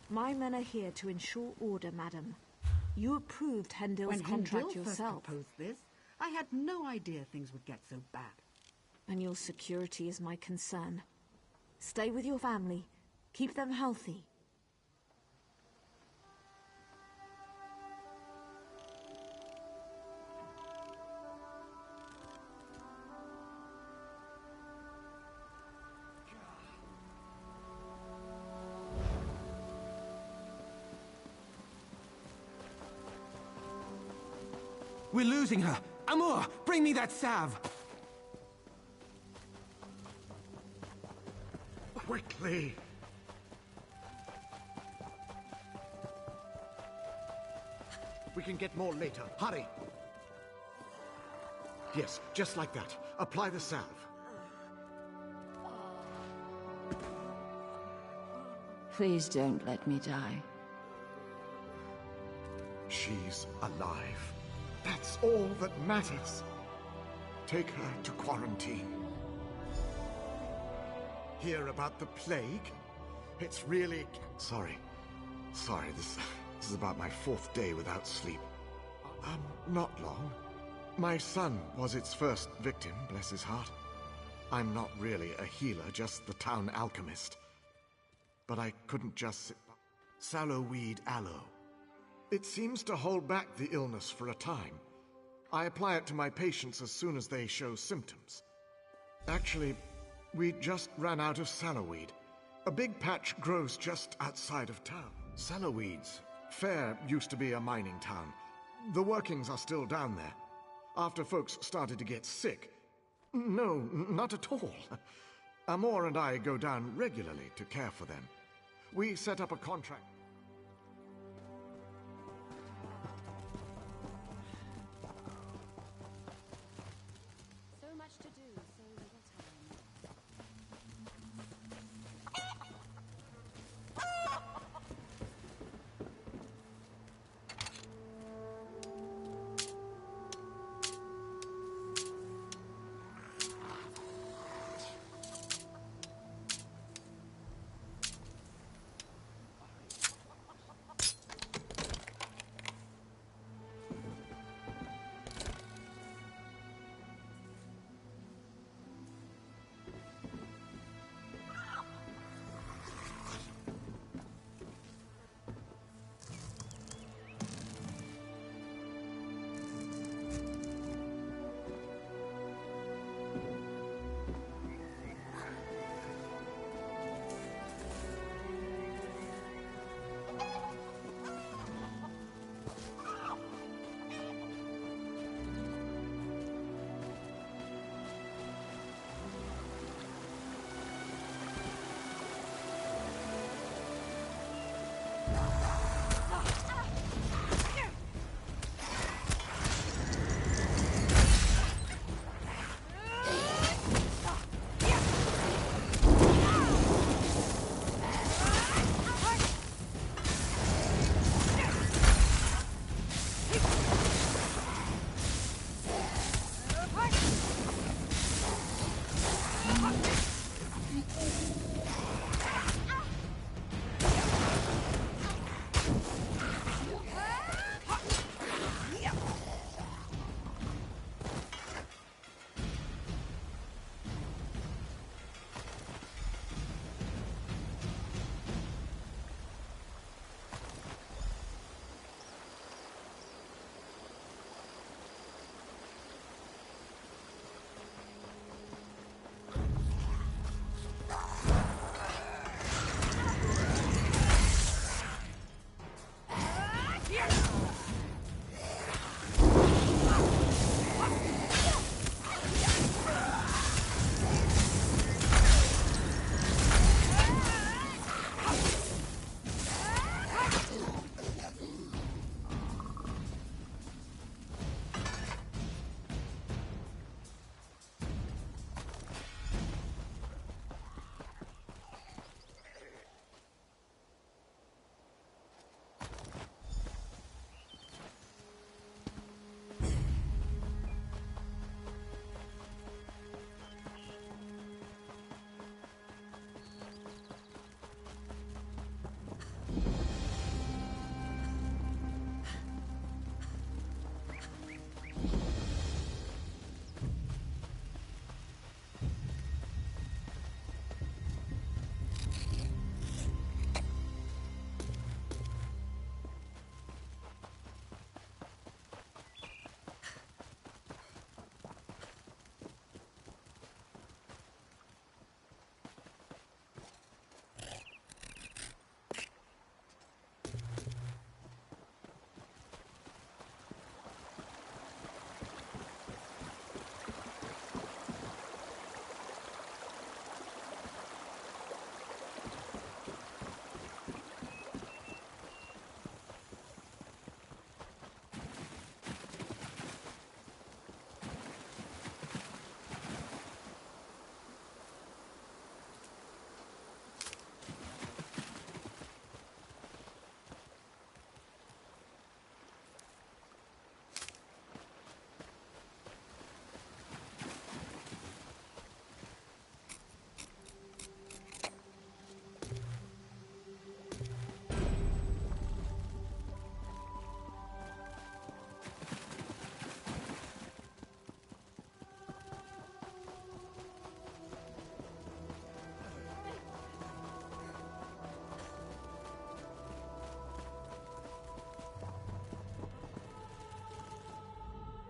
My men are here to ensure order, madam. You approved Hendil's contract Hendil yourself. first proposed this, I had no idea things would get so bad. And your security is my concern. Stay with your family. Keep them healthy. We're losing her! Amor, bring me that salve! Quickly! We can get more later. Hurry! Yes, just like that. Apply the salve. Please don't let me die. She's alive. That's all that matters. Take her to quarantine. Hear about the plague? It's really... Sorry, this is about my 4th day without sleep. Not long. My son was its first victim, bless his heart. I'm not really a healer, just the town alchemist. But I couldn't just sit... Sallowweed aloe. It seems to hold back the illness for a time. I apply it to my patients as soon as they show symptoms. Actually, we just ran out of sallowweed. A big patch grows just outside of town. Sallowweeds. Fair used to be a mining town. The workings are still down there. After folks started to get sick. No, not at all. Amor and I go down regularly to care for them. We set up a contract. So much to do, so little time.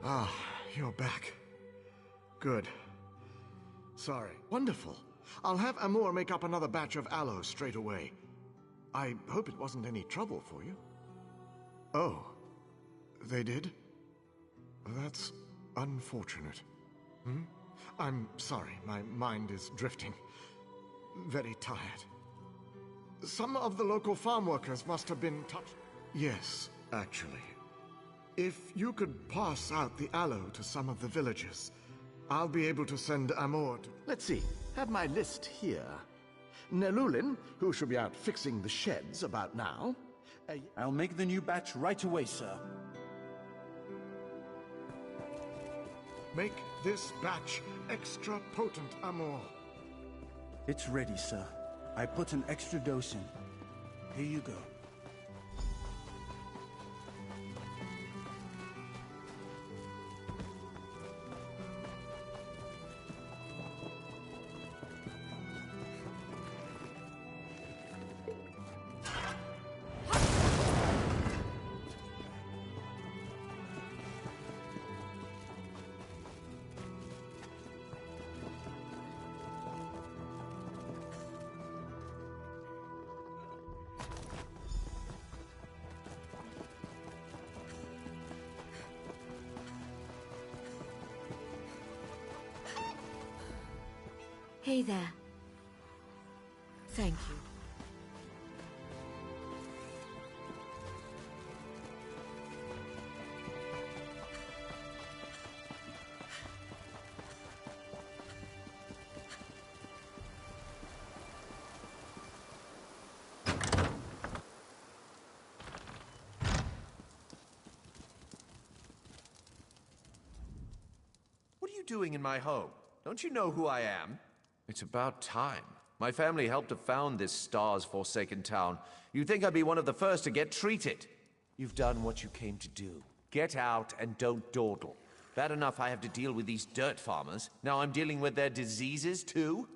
Ah, you're back. Good. Sorry. Wonderful. I'll have Amor make up another batch of aloe straight away. I hope it wasn't any trouble for you. Oh, they did? That's unfortunate. Hmm? I'm sorry, my mind is drifting. Very tired. Some of the local farm workers must have been touched. Yes, actually. If you could pass out the aloe to some of the villagers, I'll be able to send Amor to... Let's see, have my list here. Nelulin, who should be out fixing the sheds about now. I'll make the new batch right away, sir. Make this batch extra potent, Amor. It's ready, sir. I put an extra dose in. Here you go. Hey there. Thank you. What are you doing in my home? Don't you know who I am? It's about time. My family helped to found this stars-forsaken town. You'd think I'd be one of the first to get treated. You've done what you came to do. Get out and don't dawdle. Bad enough I have to deal with these dirt farmers. Now I'm dealing with their diseases, too?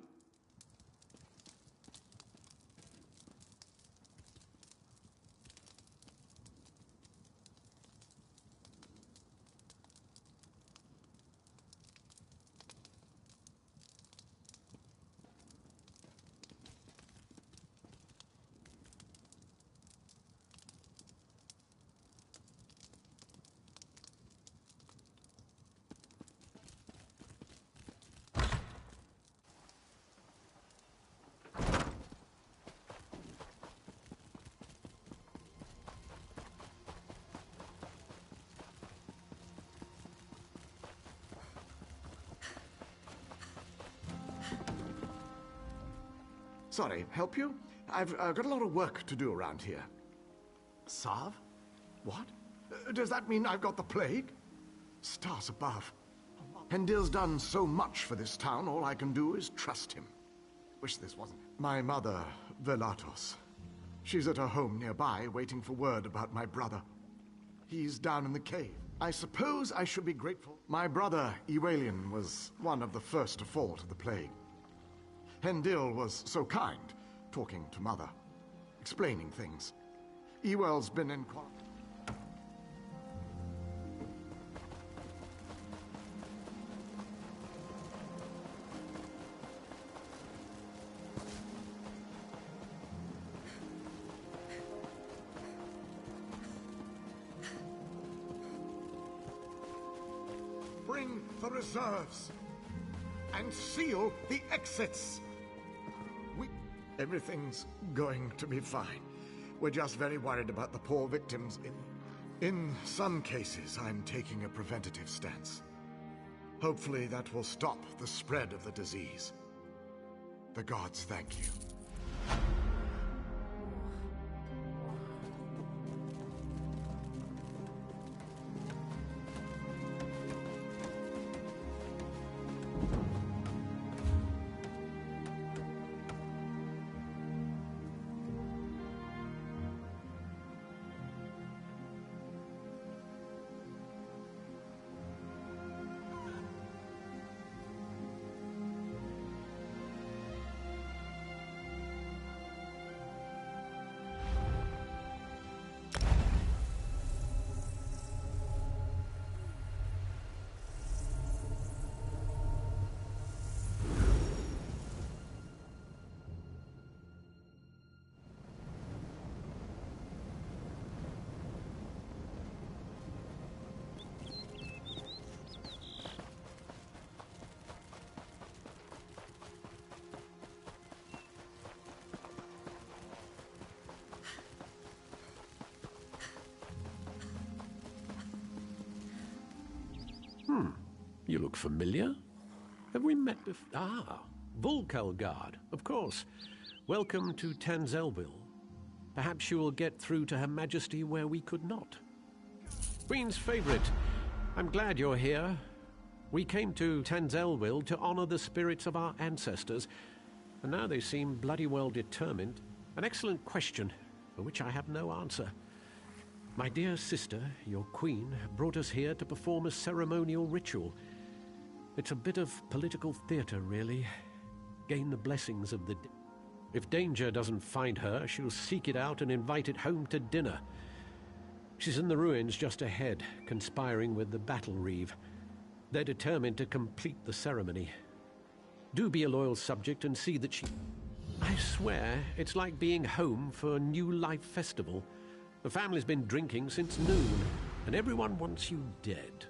Sorry, help you? I've got a lot of work to do around here. Sav? What? Does that mean I've got the plague? Stars above. Hendil's done so much for this town, all I can do is trust him. Wish this wasn't... My mother, Velatos. She's at her home nearby, waiting for word about my brother. He's down in the cave. I suppose I should be grateful. My brother, Ewalian, was one of the first to fall to the plague. Hendil was so kind, talking to Mother, explaining things. Ewell's been in... Bring the reserves and seal the exits. Everything's going to be fine. We're just very worried about the poor victims. In some cases, I'm taking a preventative stance. Hopefully that will stop the spread of the disease. The gods thank you. You look familiar. Have we met before? Ah, Volkelgard, of course. Welcome to Tanzelville. Perhaps you will get through to Her Majesty where we could not. Queen's favorite. I'm glad you're here. We came to Tanzelville to honor the spirits of our ancestors, and now they seem bloody well determined. An excellent question, for which I have no answer. My dear sister, your queen, brought us here to perform a ceremonial ritual. It's a bit of political theater, really. Gain the blessings of the... If danger doesn't find her, she'll seek it out and invite it home to dinner. She's in the ruins just ahead, conspiring with the Battle Reeve. They're determined to complete the ceremony. Do be a loyal subject and see that she... I swear, it's like being home for a New Life festival. The family's been drinking since noon, and everyone wants you dead.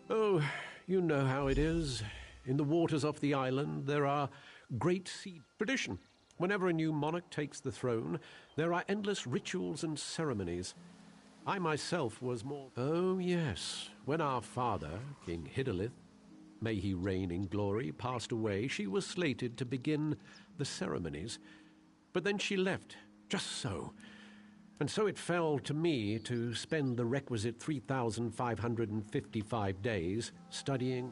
Oh, you know how it is. In the waters off the island, there are great sea tradition. Whenever a new monarch takes the throne, there are endless rituals and ceremonies. I myself was more... Oh, yes. When our father, King Hidalith, may he reign in glory, passed away, she was slated to begin the ceremonies. But then she left, just so. And so it fell to me to spend the requisite 3,555 days studying...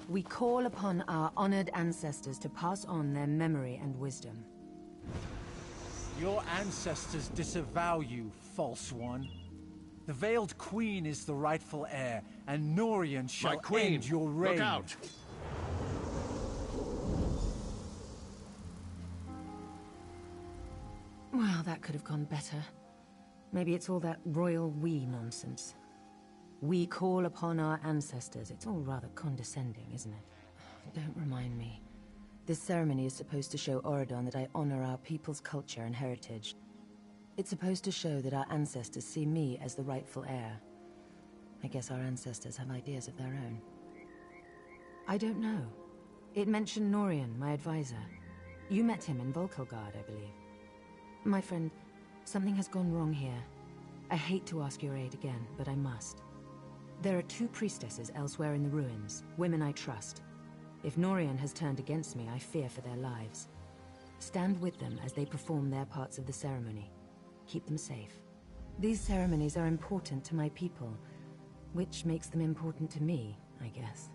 We call upon our honored ancestors to pass on their memory and wisdom. Your ancestors disavow you, false one. The Veiled Queen is the rightful heir, and Norian shall end your reign. Look out! Well, that could have gone better. Maybe it's all that royal we nonsense. We call upon our ancestors. It's all rather condescending, isn't it? Don't remind me. This ceremony is supposed to show Auradon that I honor our people's culture and heritage. It's supposed to show that our ancestors see me as the rightful heir. I guess our ancestors have ideas of their own. I don't know. It mentioned Norian, my advisor. You met him in Volkelgard, I believe. My friend, something has gone wrong here. I hate to ask your aid again, but I must. There are 2 priestesses elsewhere in the ruins, women I trust. If Norian has turned against me, I fear for their lives. Stand with them as they perform their parts of the ceremony. Keep them safe. These ceremonies are important to my people, which makes them important to me, I guess.